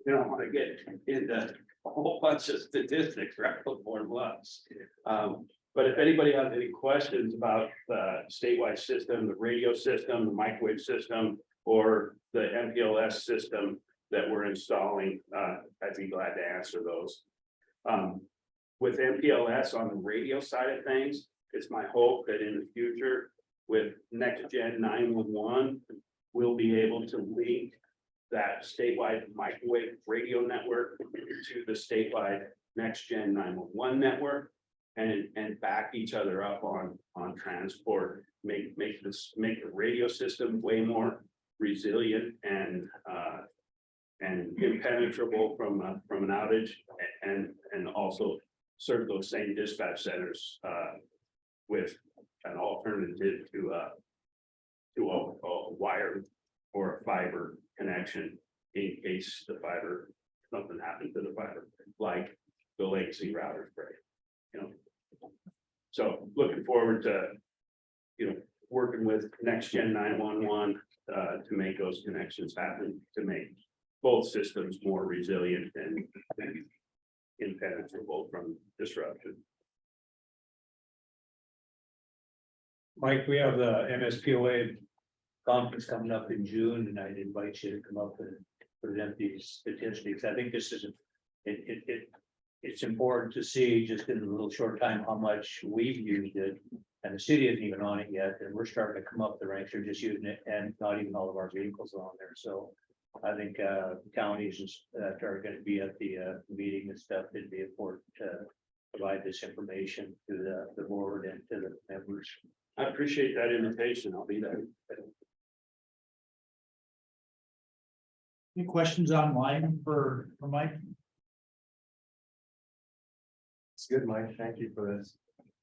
don't want to get into a whole bunch of statistics, right? More bloods. But if anybody has any questions about the statewide system, the radio system, the microwave system, or the MPLS system that we're installing, I'd be glad to answer those. With MPLS on the radio side of things, it's my hope that in the future with Next Gen 911, we'll be able to link that statewide microwave radio network to the statewide Next Gen 911 network. and back each other up on transport, make the radio system way more resilient and impenetrable from an outage, and also serve those same dispatch centers with an alternative to a wire or a fiber connection in case the fiber, something happened to the fiber, like the legacy routers break, you know. So looking forward to, working with Next Gen 911 to make those connections happen, to make both systems more resilient and impenetrable from disruption. Mike, we have the MSPOA conference coming up in June, and I'd invite you to come up and present these potentially, because I think this is, it's important to see just in a little short time how much we've used it. And the city isn't even on it yet, and we're starting to come up the ranks, they're just using it, and not even all of our vehicles are on there, so. I think counties that are gonna be at the meeting and stuff, it'd be important to provide this information to the board and to the members. I appreciate that invitation. I'll be there. Any questions online for Mike? It's good, Mike. Thank you for this.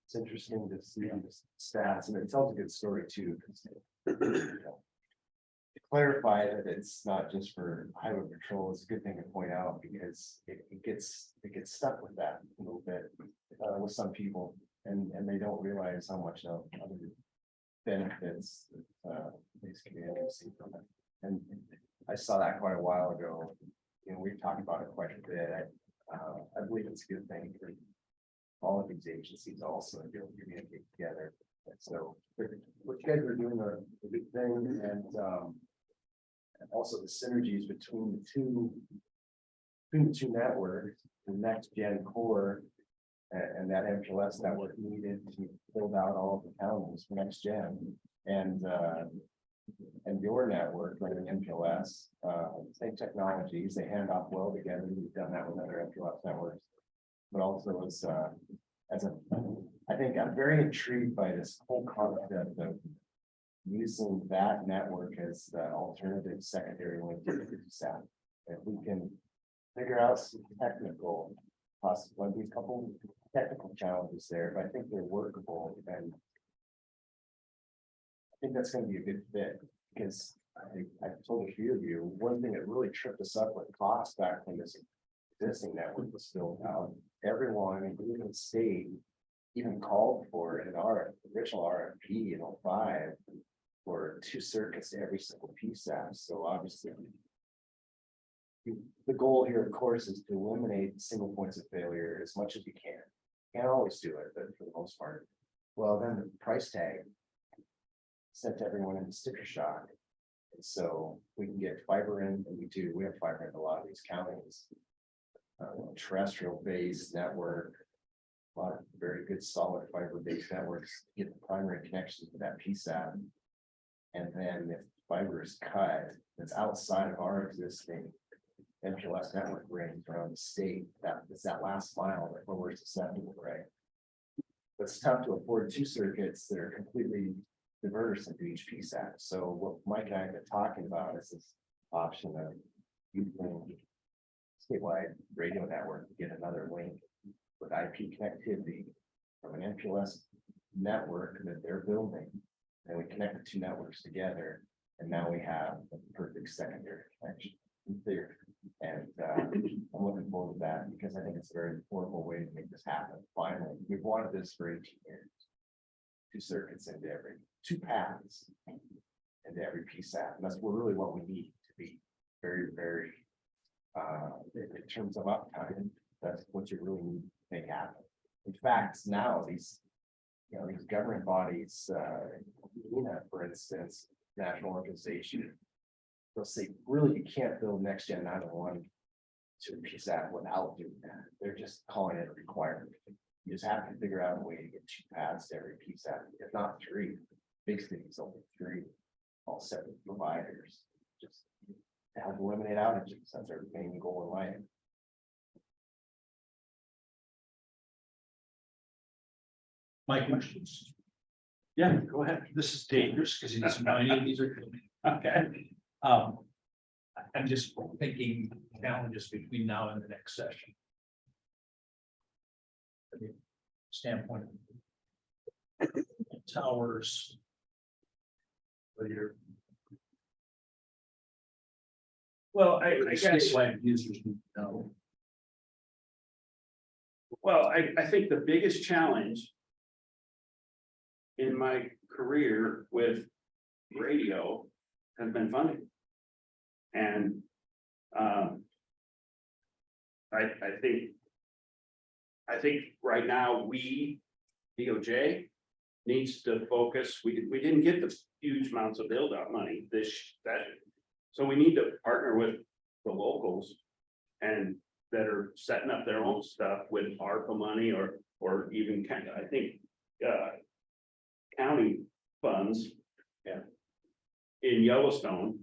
It's interesting to see the stats, and it tells a good story too. 'Cause, to clarify that it's not just for highway patrol is a good thing to point out, because it gets stuck with that a little bit with some people, and they don't realize how much other benefits these communities see from it. And I saw that quite a while ago. We've talked about it quite a bit. I believe it's a good thing for all of these agencies also to be able to communicate together. And so what you guys are doing are a big thing, and also the synergies between the two networks, the Next Gen core and that MPLS network needed to build out all of the counties for Next Gen, and your network running MPLS, same technologies, they hand off well together. We've done that with other MPLS networks, but also I think I'm very intrigued by this whole concept of using that network as the alternative secondary link to the SAT. If we can figure out some technical, possibly a couple technical challenges there, but I think they're workable, and I think that's going to be a good fit, because I've told a few of you, one thing that really tripped us up with cost back when this existing network was built out, everyone, including the state, even called for in our original RFP in 05 for 2 circuits to every single PSAP. So obviously, the goal here, of course, is to eliminate single points of failure as much as you can. Can't always do it, but for the most part. Well, then the price tag sent everyone into sticker shock. And so we can get fiber in, and we have fiber in a lot of these counties. Terrestrial based network, a lot of very good solid fiber based networks get the primary connection to that PSAP. And then if fiber is cut, that's outside of our existing MPLS network range around the state, it's that last mile where we're susceptible, right? But it's tough to afford 2 circuits that are completely diverse into each PSAP. So what Mike and I have been talking about is this option of using statewide radio network to get another link with IP connectivity from an MPLS network that they're building. And we connect the 2 networks together, and now we have a perfect secondary connection in theory. And I'm looking forward to that, because I think it's a very affordable way to make this happen. Finally, we've wanted this for 18 years. 2 circuits into every 2 paths into every PSAP, and that's really what we need to be very, very in terms of uptime. That's what you really need to make happen. In fact, now these government bodies, for instance, national organization, they'll say, really, you can't build Next Gen 911 to a PSAP without doing that. They're just calling it a requirement. You just have to figure out a way to get 2 paths to every PSAP, if not 3. Big cities only 3, all separate providers, just to help eliminate outages. That's our main goal in life. My questions. Yeah, go ahead. This is dangerous because he doesn't know any of these are. Okay. I'm just thinking challenges between now and the next session. Standpoint. Towers. Whether you're. Well, I guess, Statewide users know. well, I think the biggest challenge in my career with radio has been funding. And I think right now we, DOJ, needs to focus, we didn't get the huge amounts of build out money that. So we need to partner with the locals and that are setting up their own stuff with ARPA money or even kind of, I think, county funds. Yeah. In Yellowstone,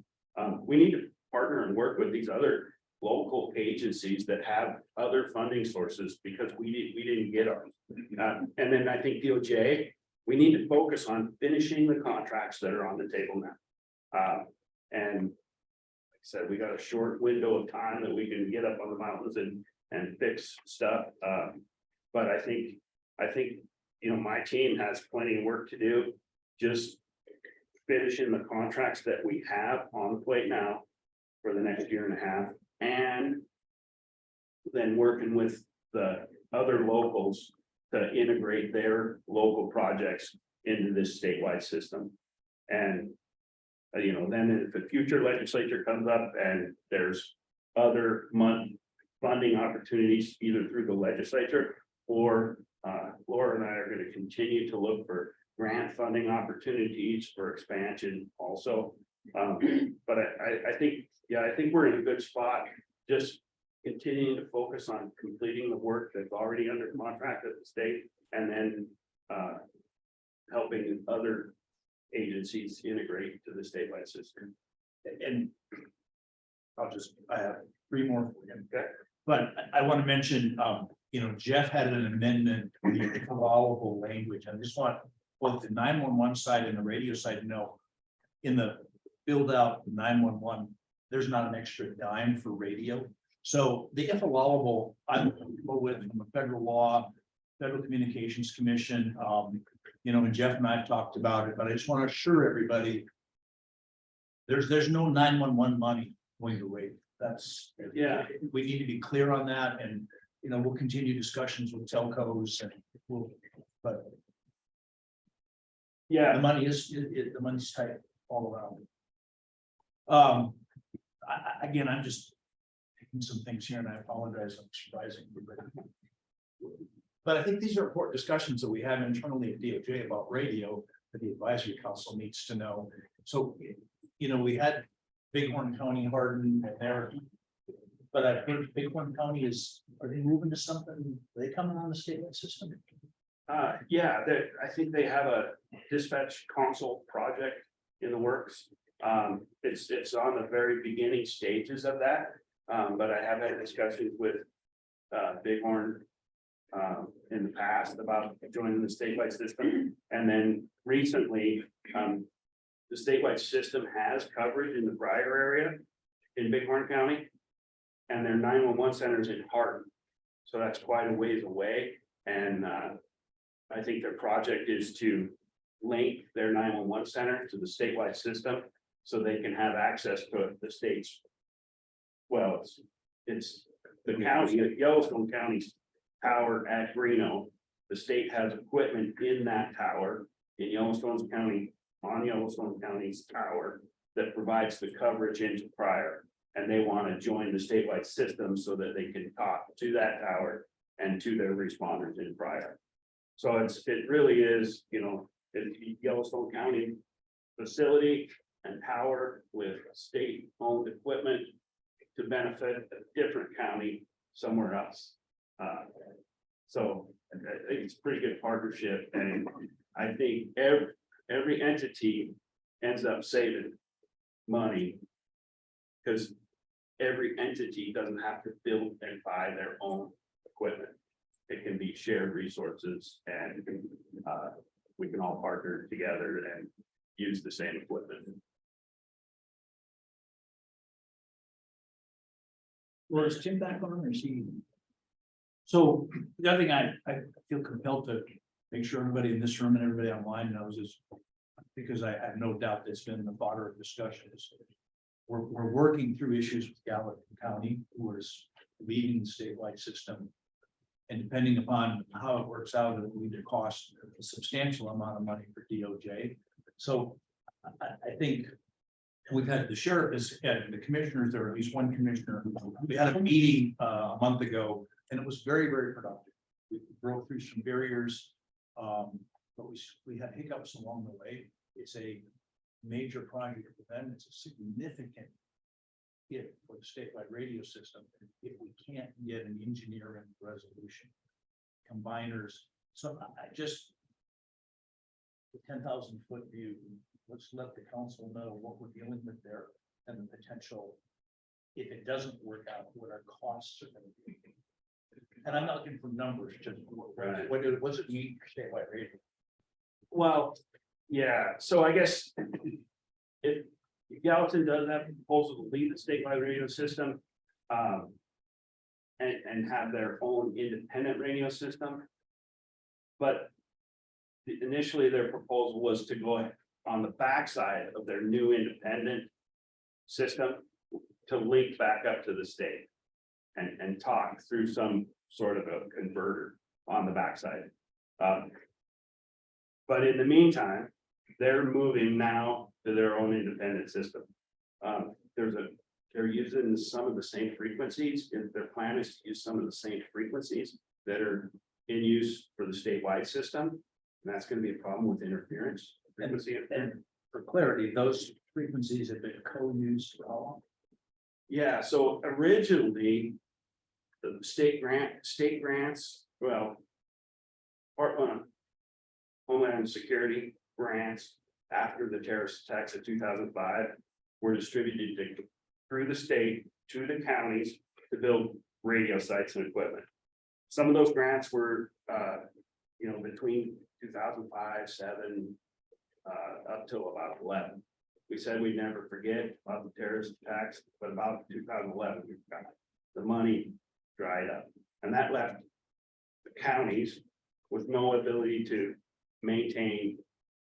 we need to partner and work with these other local agencies that have other funding sources because we didn't get ours. And then I think DOJ, we need to focus on finishing the contracts that are on the table now. And like I said, we got a short window of time that we can get up on the mountains and fix stuff. But I think, you know, my team has plenty of work to do. Just finishing the contracts that we have on the plate now for the next year and a half. And then working with the other locals to integrate their local projects into this statewide system. And, you know, then if the future legislature comes up and there's other funding opportunities, either through the legislature or Laura and I are going to continue to look for grant funding opportunities for expansion also. But I think, yeah, I think we're in a good spot, just continuing to focus on completing the work that's already under contract at the state and then helping other agencies integrate to the statewide system. And I have three more for you. Okay. But I want to mention, you know, Jeff had an amendment, the allowable language. I just want both the 911 side and the radio side to know in the build out 911, there's not an extra dime for radio. So the if allowable, I'm comfortable with from a federal law, Federal Communications Commission, you know, and Jeff and I have talked about it, but I just want to assure everybody there's no 911 money going to radio. That's, Yeah. We need to be clear on that, and you know, we'll continue discussions with telcos and but Yeah. the money is, the money's tight all around. Again, I'm just taking some things here and I apologize, I'm surprising everybody. But I think these are important discussions that we have internally at DOJ about radio that the advisory council needs to know. So, you know, we had Bighorn County, Hardin, and there. But I think Bighorn County are they moving to something? Are they coming on the statewide system? Yeah, I think they have a dispatch console project in the works. It's on the very beginning stages of that. But I have had discussions with Bighorn in the past about joining the statewide system. And then recently, the statewide system has coverage in the Briar area in Bighorn County. And their 911 centers in Hardin. So that's quite a ways away. And I think their project is to link their 911 center to the statewide system so they can have access to the state's. Well, it's the county, Yellowstone County's tower at Reno. The state has equipment in that tower in Yellowstone County, on Yellowstone County's tower that provides the coverage into Pryor. And they want to join the statewide system so that they can talk to that tower and to their responders in Pryor. So it really is, you know, Yellowstone County facility and tower with state-owned equipment to benefit a different county somewhere else. So I think it's a pretty good partnership, and I think every entity ends up saving money because every entity doesn't have to build and buy their own equipment. it can be shared resources and we can all partner together and use the same equipment. Well, is Tim back on or is he? So the other thing I feel compelled to make sure everybody in this room and everybody online knows is, because I have no doubt that's been the fodder of discussion is, we're working through issues with Gallatin County, who is leading the statewide system. And depending upon how it works out, it will either cost a substantial amount of money for DOJ. So I think we've had the sheriff and the commissioners, there, at least one commissioner. We had a meeting a month ago and it was very, very productive. We broke through some barriers. But we had hiccups along the way. It's a major project for them. It's a significant hit for the statewide radio system if we can't get an engineering resolution. Combiners. So I just the 10,000-foot view, let's let the council know what we're dealing with there and the potential, if it doesn't work out, what our costs are going to be. And I'm not looking for numbers, just what's it mean for statewide radio? Well, yeah, so I guess if Gallatin does have a proposal to lead the statewide radio system, and have their own independent radio system. But initially their proposal was to go on the backside of their new independent system to link back up to the state and talk through some sort of a converter on the backside. But in the meantime, they're moving now to their own independent system. They're using some of the same frequencies. Their plan is to use some of the same frequencies that are in use for the statewide system. And that's going to be a problem with interference. Frequency And for clarity, those frequencies have been co-used for how long? Yeah, so originally, the state grants, well, Department of Homeland Security grants after the terrorist attacks of 2005 were distributed through the state to the counties to build radio sites and equipment. Some of those grants were, between 2005, 7, up till about 11. We said we'd never forget about the terrorist attacks, but about 2011, we got the money dried up. And that left the counties with no ability to maintain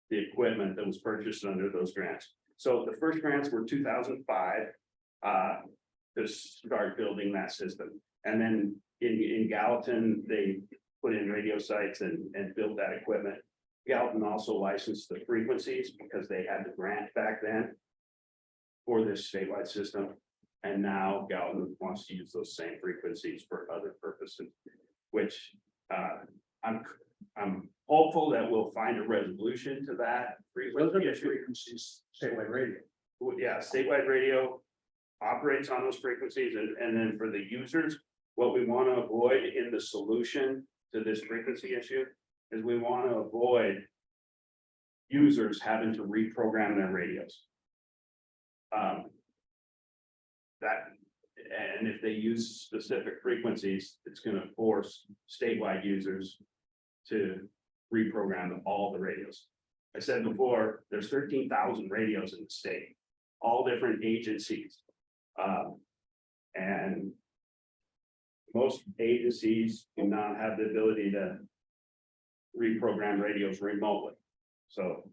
the equipment that was purchased under those grants. So the first grants were 2005 to start building that system. And then in Gallatin, they put in radio sites and built that equipment. Gallatin also licensed the frequencies because they had the grant back then for this statewide system. And now Gallatin wants to use those same frequencies for other purposes, which I'm hopeful that we'll find a resolution to that. Those are the frequencies, statewide radio. Yeah, statewide radio operates on those frequencies, and then for the users, what we want to avoid in the solution to this frequency issue is we want to avoid users having to reprogram their radios. And if they use specific frequencies, it's going to force statewide users to reprogram all the radios. I said before, there's 13,000 radios in the state, all different agencies. And most agencies do not have the ability to reprogram radios remotely. So,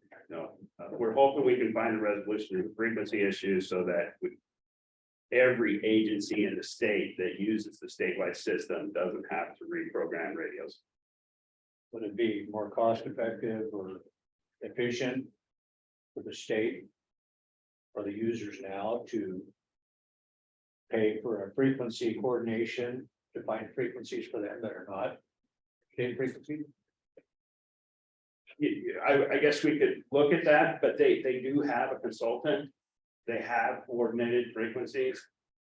we're hoping we can find a resolution to the frequency issue so that every agency in the state that uses the statewide system doesn't have to reprogram radios. Would it be more cost effective or efficient for the state or the users now to pay for a frequency coordination to find frequencies for them that are not same frequency? I guess we could look at that, but they do have a consultant. They have coordinated frequencies.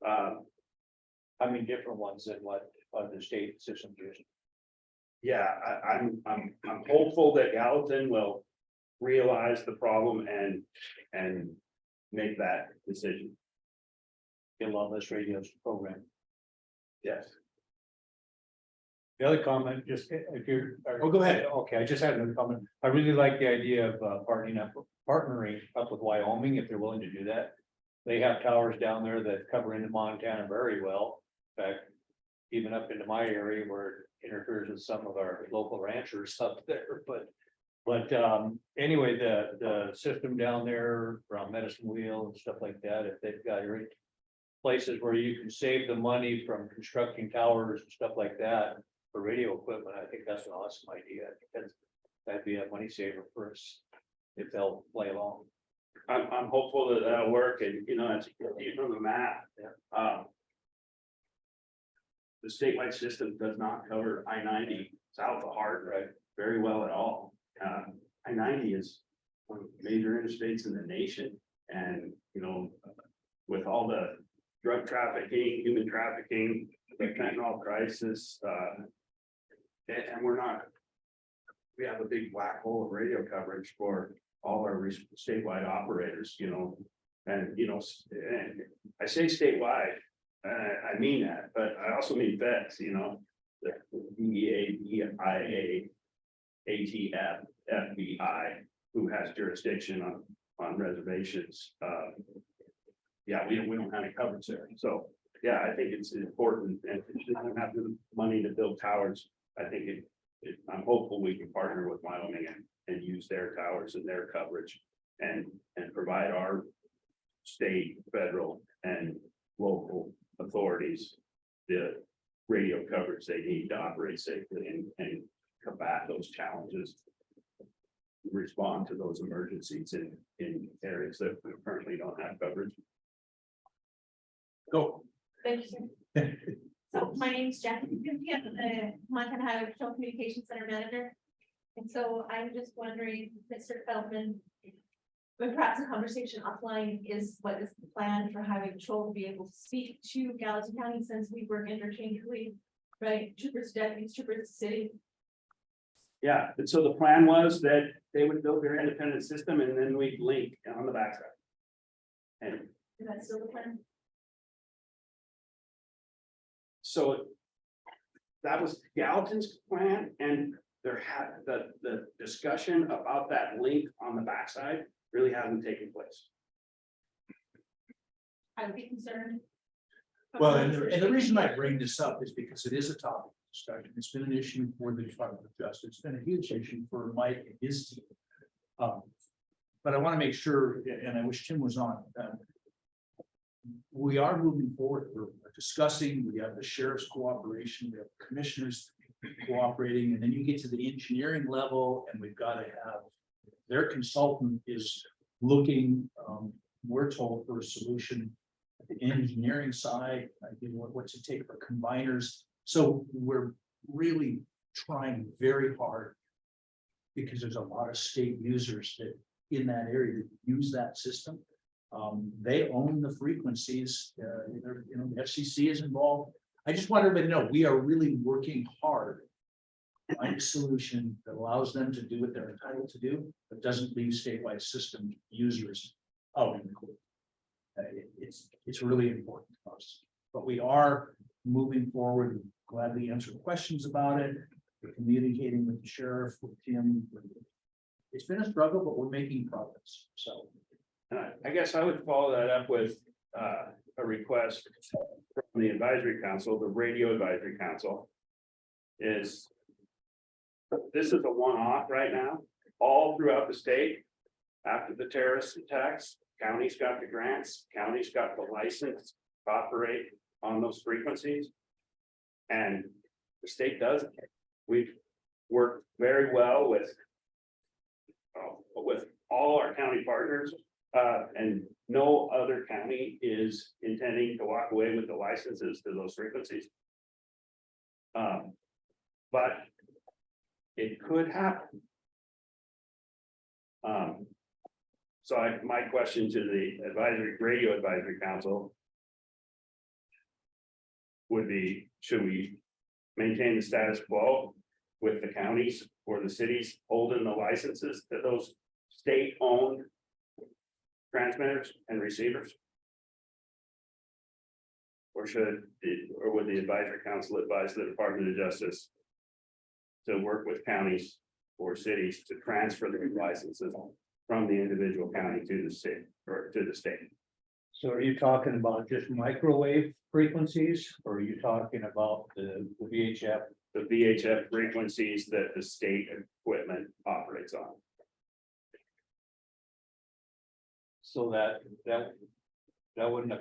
I mean, different ones than what the state system using. Yeah, I'm hopeful that Gallatin will realize the problem and make that decision. Get a lot less radios program. Yes. The other comment, just if you're. Oh, go ahead. Okay, I just had another comment. I really like the idea of partnering up with Wyoming if they're willing to do that. They have towers down there that cover into Montana very well. In fact, even up into my area where it interferes with some of our local ranchers up there, but anyway, the system down there around Medicine Wheel and stuff like that, if they've got places where you can save the money from constructing towers and stuff like that for radio equipment, I think that's an awesome idea. I think that'd be a money saver for us if they'll play along. I'm hopeful that that'll work, and you know, as you can see from the map. The statewide system does not cover I-90 south of Hart very well at all. I-90 is one of the major interstates in the nation, and you know, with all the drug trafficking, human trafficking, the fentanyl crisis, and we have a big black hole of radio coverage for all our statewide operators, you know, and you know, and I say statewide, I mean that, but I also mean feds, you know, the DEA, DIA, ATF, FBI, who has jurisdiction on reservations. Yeah, we don't have any coverage there, so yeah, I think it's important, and if you don't have the money to build towers, I think I'm hopeful we can partner with Wyoming and use their towers and their coverage and provide our state, federal, and local authorities the radio coverage they need to operate safely and combat those challenges, respond to those emergencies in areas that we currently don't have coverage. Go. Thank you. So my name is Jackie, I'm the Montana Highway Patrol Communications Center Manager. And so I'm just wondering, Mr. Feldman, when perhaps a conversation offline is what is the plan for Highway Patrol to be able to speak to Gallatin County, since we work interchangeably, right? Troopers, deputies, troopers, city. Yeah, and so the plan was that they would build their independent system and then we'd link on the backside. And Is that still the plan? so that was Gallatin's plan, and there had the discussion about that link on the backside really hasn't taken place. I would be concerned. Well, and the reason I bring this up is because it is a topic of discussion. It's been an issue for the Department of Justice. It's been a huge issue for Mike and his team. But I want to make sure, and I wish Tim was on. We are moving forward. We're discussing, we have the sheriff's cooperation, we have commissioners cooperating, and then you get to the engineering level, and we've got to have their consultant is looking, we're told, for a solution at the engineering side, what's it take for combiners. So we're really trying very hard, because there's a lot of state users that in that area that use that system. They own the frequencies, the FCC is involved. I just want everybody to know, we are really working hard to find a solution that allows them to do what they're entitled to do, but doesn't leave statewide system users out in the cold. It's really important to us, but we are moving forward, gladly answer questions about it. We're communicating with the sheriff, with Tim. It's been a struggle, but we're making progress, so. I guess I would follow that up with a request from the advisory council, the radio advisory council. This is a one-off right now, all throughout the state. After the terrorist attacks, counties got the grants, counties got the license to operate on those frequencies. And the state doesn't. We've worked very well with all our county partners. And no other county is intending to walk away with the licenses to those frequencies. But it could happen. So my question to the radio advisory council would be, should we maintain the status quo with the counties or the cities holding the licenses to those state-owned transmitters and receivers? Or would the advisory council advise the Department of Justice to work with counties or cities to transfer the licenses from the individual county to the state or to the state. So are you talking about just microwave frequencies, or are you talking about the VHF? The VHF frequencies that the state equipment operates on. So that wouldn't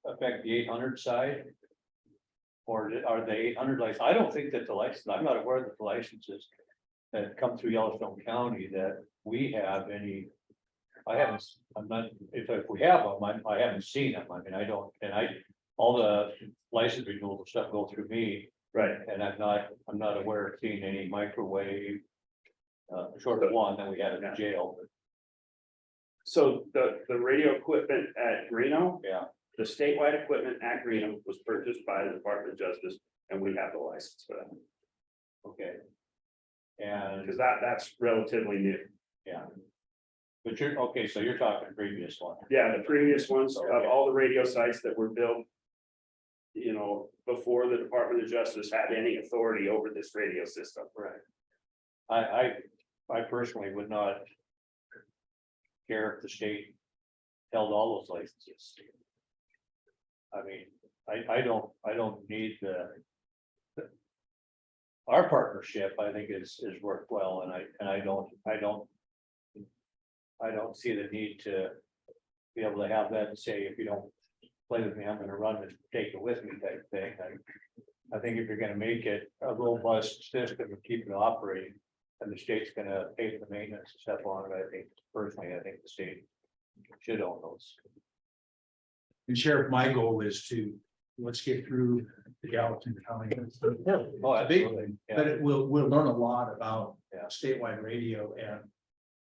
affect the 800 side? Or are the 800 license? I don't think that the license, I'm not aware that the licenses that come through Yellowstone County that we have any. I'm not, if we have them, I haven't seen them. I mean, I don't, and all the license renewal stuff go through me. Right. And I'm not aware of seeing any microwave. Short of one that we had in the jail. So the radio equipment at Reno, Yeah. the statewide equipment at Reno was purchased by the Department of Justice, and we have the license for that. Okay. And, Because that's relatively new. yeah. But you're, okay, so you're talking previous one. Yeah, the previous ones of all the radio sites that were built. You know, before the Department of Justice had any authority over this radio system. Right. I personally would not care if the state held all those licenses. I mean, I don't need our partnership, I think is worked well, and I don't see the need to be able to have that and say, if you don't play with me, I'm gonna run and take it with me type thing. I think if you're gonna make it a robust system and keep it operating, and the state's gonna pay for the maintenance and stuff on it, I think personally, I think the state should own those. And Sheriff, my goal is to, let's get through the Gallatin County. Oh, absolutely. But Yeah. we'll learn a lot about Yeah. statewide radio, and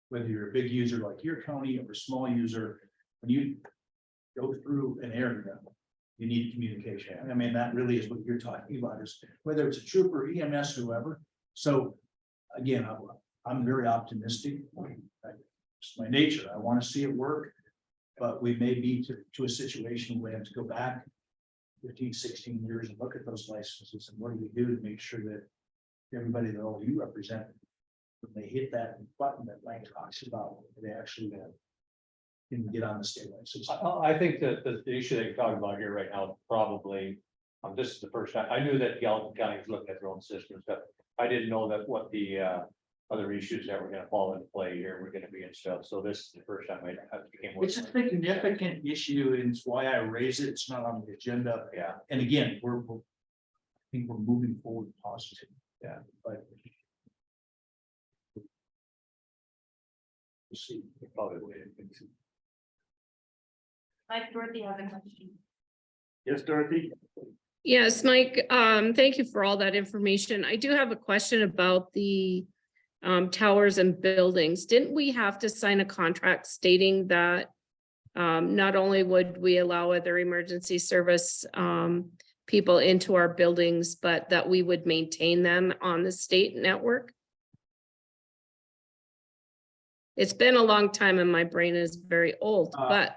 whether you're a big user like your county or a small user, when you go through an area, you need communication. I mean, that really is what you're talking about, is whether it's a trooper, EMS, whoever. So again, I'm very optimistic. It's my nature. I want to see it work. But we may be to a situation where we have to go back 15, 16 years and look at those licenses, and what do we do to make sure that everybody that all you represent, when they hit that button that Mike talks about, they actually can get on the state license. I think that the issue that you're talking about here right now, probably, this is the first time, I knew that Gallatin County was looking at their own system and stuff. I didn't know that what the other issues that were gonna fall into play here were gonna be and stuff, so this is the first time I became. It's a significant issue, and it's why I raise it. It's not on the agenda. Yeah. And again, I think we're moving forward positive. Yeah. But we'll see. Probably would. Mike, Dorothy has a question. Yes, Dorothy? Yes, Mike, thank you for all that information. I do have a question about the towers and buildings. Didn't we have to sign a contract stating that not only would we allow other emergency service people into our buildings, but that we would maintain them on the state network? It's been a long time and my brain is very old, but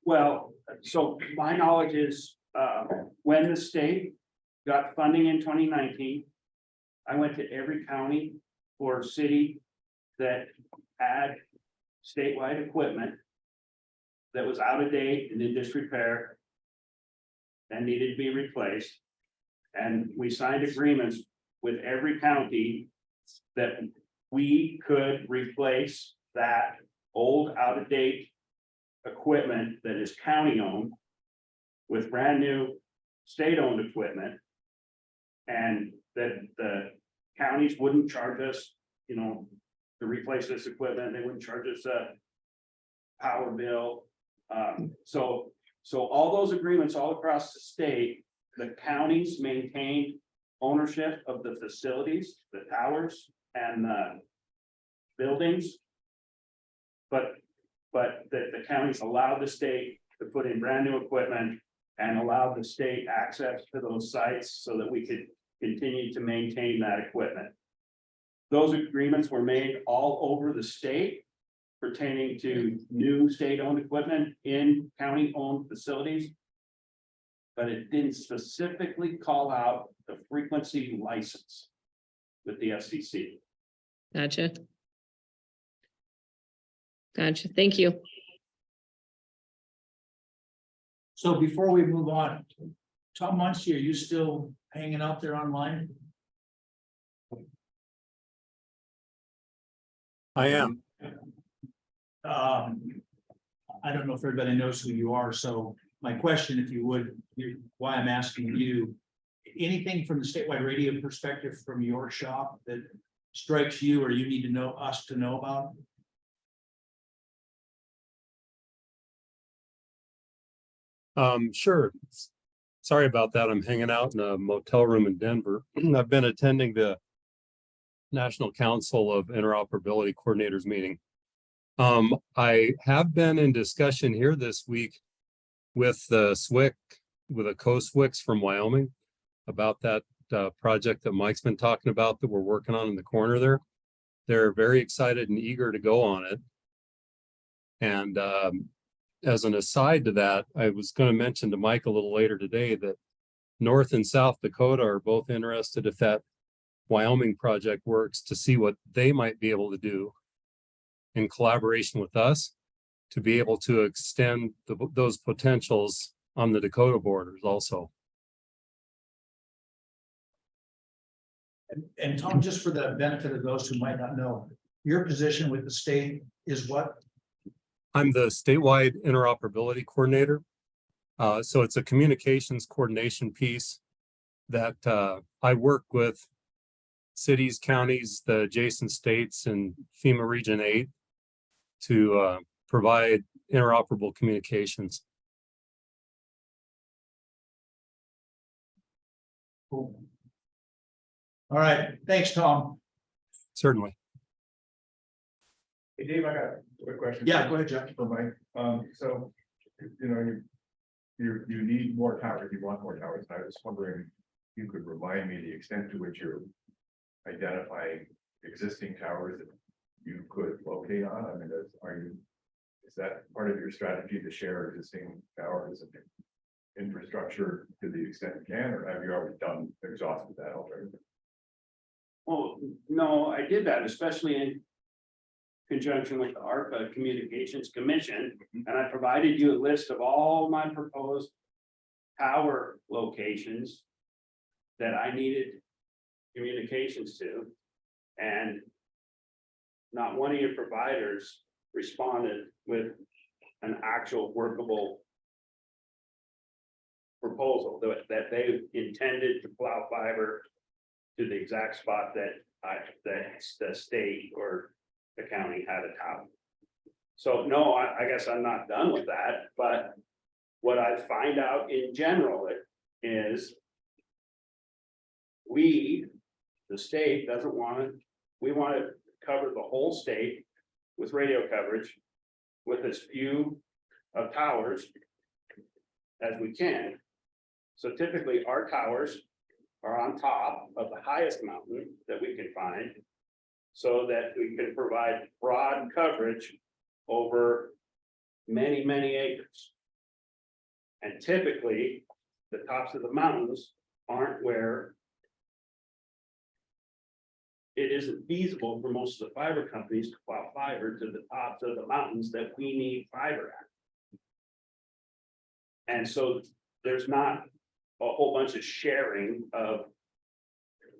Well, so my knowledge is, when the state got funding in 2019. I went to every county or city that had statewide equipment. That was out of date and in disrepair. And needed to be replaced. And we signed agreements with every county. That we could replace that old out of date equipment that is county owned with brand new state owned equipment. And that the counties wouldn't charge us, to replace this equipment. They wouldn't charge us a power bill. So all those agreements all across the state, the counties maintained ownership of the facilities, the towers and the buildings. But the counties allowed the state to put in brand new equipment and allowed the state access to those sites so that we could continue to maintain that equipment. Those agreements were made all over the state pertaining to new state-owned equipment in county-owned facilities. but it didn't specifically call out the frequency license with the FCC. Gotcha. Gotcha. Thank you. So before we move on, Tom Muncie, are you still hanging out there online? I am. I don't know if everybody knows who you are, so my question, if you would, why I'm asking you, anything from the statewide radio perspective from your shop that strikes you or you need to know us to know about? Sure. Sorry about that. I'm hanging out in a motel room in Denver. I've been attending the National Council of Interoperability Coordinators meeting. I have been in discussion here this week with the SWIC, with a co-SWICs from Wyoming about that project that Mike's been talking about that we're working on in the corner there. They're very excited and eager to go on it. And as an aside to that, I was going to mention to Mike a little later today that North and South Dakota are both interested if that Wyoming project works to see what they might be able to do in collaboration with us to be able to extend those potentials on the Dakota borders also. And Tom, just for the benefit of those who might not know, your position with the state is what? I'm the statewide interoperability coordinator. So it's a communications coordination piece that I work with cities, counties, the adjacent states, and FEMA Region 8 to provide interoperable communications. Cool. All right, thanks, Tom. Certainly. Hey, Dave, I got a quick question. Yeah, go ahead, Jeff. For Mike, so, you know, you need more towers, you want more towers, and I was wondering if you could remind me the extent to which you're identifying existing towers that you could locate on. I mean, is that part of your strategy to share existing towers and infrastructure to the extent you can, or have you already exhausted that already? Well, no, I did that, especially in conjunction with the ARPA Communications Commission, and I provided you a list of all my proposed tower locations that I needed communications to, and not one of your providers responded with an actual workable proposal that they intended to plow fiber to the exact spot that the state or the county had a tower. So no, I guess I'm not done with that, but what I find out in general is the state doesn't want it. We want to cover the whole state with radio coverage with as few of towers as we can. So typically our towers are on top of the highest mountain that we can find, so that we can provide broad coverage over many, many acres. And typically, the tops of the mountains aren't where it isn't feasible for most of the fiber companies to plow fiber to the tops of the mountains that we need fiber at. And so there's not a whole bunch of sharing of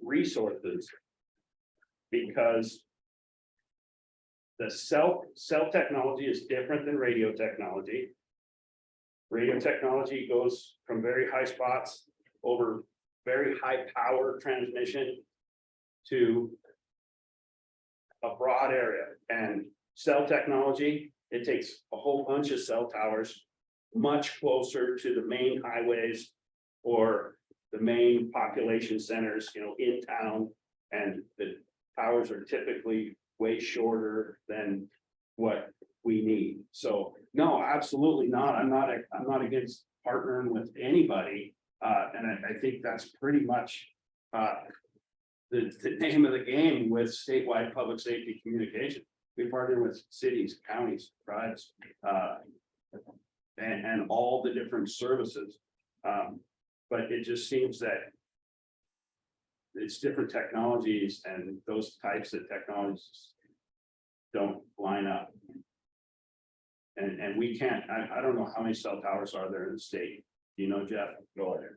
resources, because the cell technology is different than radio technology. Radio technology goes from very high spots over very high power transmission to a broad area, and cell technology, it takes a whole bunch of cell towers much closer to the main highways or the main population centers, in town, and the towers are typically way shorter than what we need. So no, absolutely not. I'm not against partnering with anybody. And I think that's pretty much the name of the game with statewide public safety communication. We partner with cities, counties, tribes, and all the different services. But it just seems that it's different technologies and those types of technologies don't line up. And we can't, I don't know how many cell towers are there in the state. Do you know, Jeff? No idea.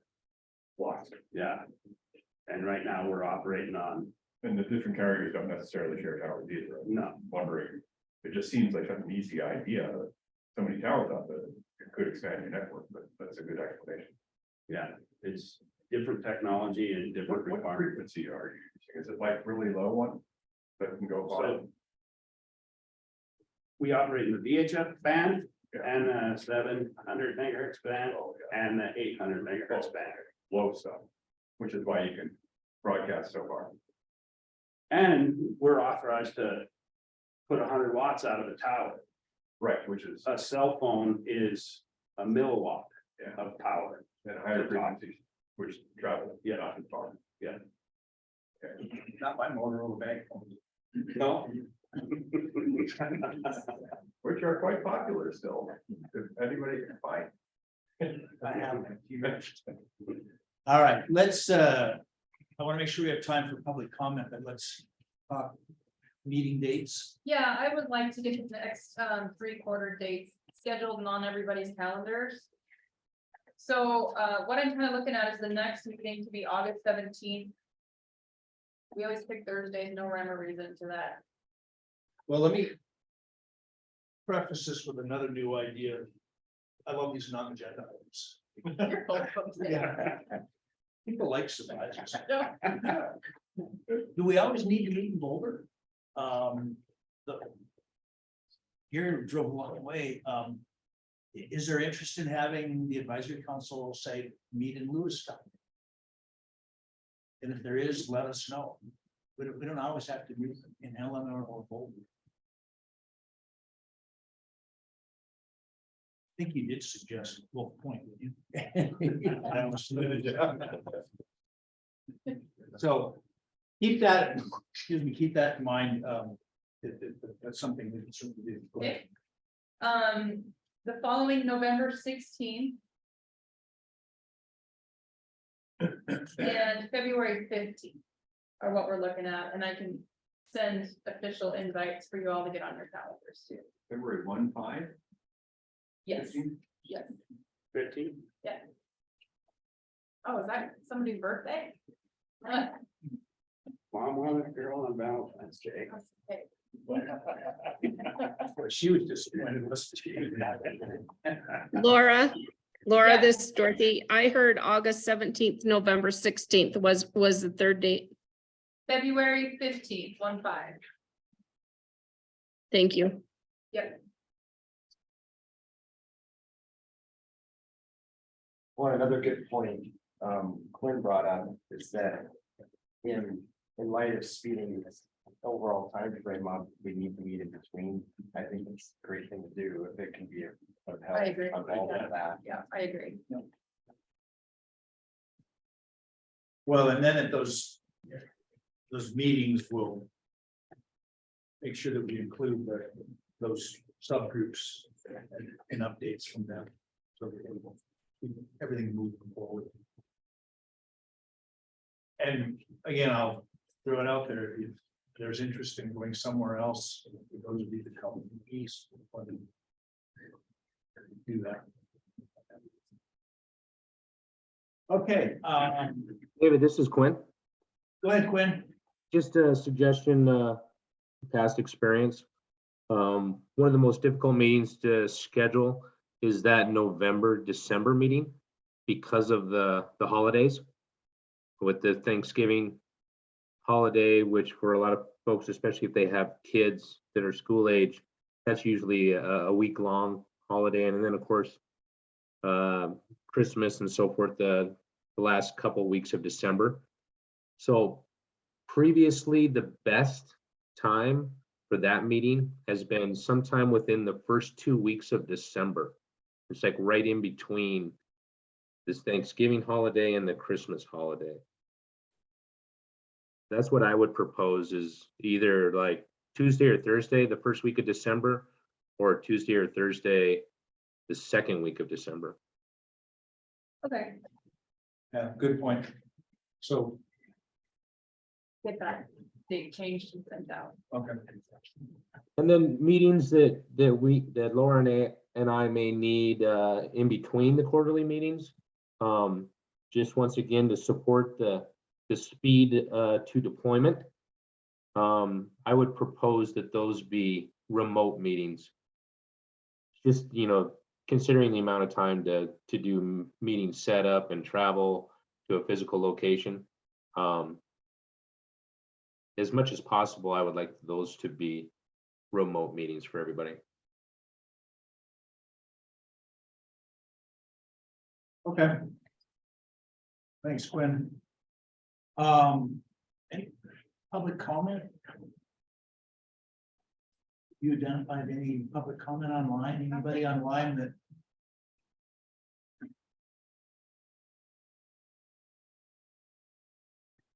Lots. Yeah. And right now we're operating on, And the different carriers don't necessarily share towers either. I'm no, wondering, it just seems like such an easy idea. So many towers out there, it could expand your network, but that's a good explanation. yeah, it's different technology and different What requirements. frequency are you using? Is it like really low one? That can go far? So we operate in the VHF band and the 700 megahertz band and the 800 megahertz band. Low stuff, which is why you can broadcast so far. And we're authorized to put 100 watts out of a tower. Right, which is A cell phone is a milliwatt of power. at higher frequencies, which travel, not as far. Yeah. Okay. Not my Motorola bank phone. No. Which are quite popular still, if anybody can find. I have. All right, let's, I want to make sure we have time for public comment, but let's talk meeting dates. Yeah, I would like to get the next 3-quarter dates scheduled and on everybody's calendars. So what I'm kind of looking at is the next meeting to be August 17th. We always pick Thursdays, no rhyme or reason to that. Well, let me preface this with another new idea. I love these non-agenda items. You're welcome to. Yeah. People like surprises. Do we always need to meet in Boulder? Here drove a long way. Is there interest in having the advisory council say, meet in Lewistown? And if there is, let us know. We don't always have to meet in Helena or Boulder. I think you did suggest Wolf Point, didn't you? I almost did. So keep that, excuse me, keep that in mind. That's something we can certainly do. Go ahead. Okay. The following November 16th. And February 15th are what we're looking at, and I can send official invites for you all to get on your calendars too. February 1-5. Yes, yes, 15. yeah. Oh, is that somebody's birthday? Mom wanted a girl on Valentine's Day. Okay. She was disappointed. Laura, Yeah. this is Dorothy. I heard August 17th, November 16th was the third date. February 15th, 1-5. Thank you. Yep. Well, another good point, Quinn brought up is that in light of speeding this overall time frame up, we need to meet in between. I think it's a great thing to do if it can be of help. I agree. on all of that. Yeah, I agree. Well, and then at those meetings, we'll make sure that we include those subgroups and updates from them. So that we'll keep everything moving forward. And again, I'll throw it out there, if there's interest in going somewhere else, those would be the couple of east. Do that. Okay, David, this is Quinn. go ahead, Quinn. Just a suggestion, past experience. One of the most difficult meetings to schedule is that November, December meeting because of the holidays. With the Thanksgiving holiday, which for a lot of folks, especially if they have kids that are school age, that's usually a week-long holiday. And then, of course, Christmas and so forth, the last couple weeks of December. So previously, the best time for that meeting has been sometime within the first 2 weeks of December. It's like right in between this Thanksgiving holiday and the Christmas holiday. That's what I would propose, is either like Tuesday or Thursday, the first week of December, or Tuesday or Thursday, the second week of December. Okay, Yeah, good point. So, get that date changed and sent out. okay. And then meetings that Laura and I may need in between the quarterly meetings. Just once again, to support the speed to deployment. I would propose that those be remote meetings. Just, considering the amount of time to do meeting setup and travel to a physical location. As much as possible, I would like those to be remote meetings for everybody. Okay. Thanks, Quinn. Any public comment? You identified any public comment online? Anybody online that?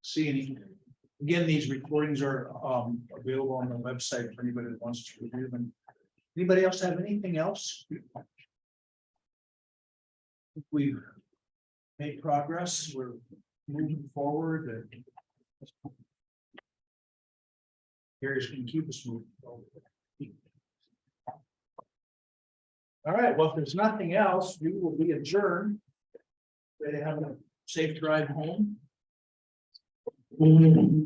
See any? Again, these recordings are available on the website for anybody that wants to review them. Anybody else have anything else? We've made progress. We're moving forward. Gary's going to keep us moving forward. All right, well, if there's nothing else, we will be adjourned. Ready to have a safe drive home.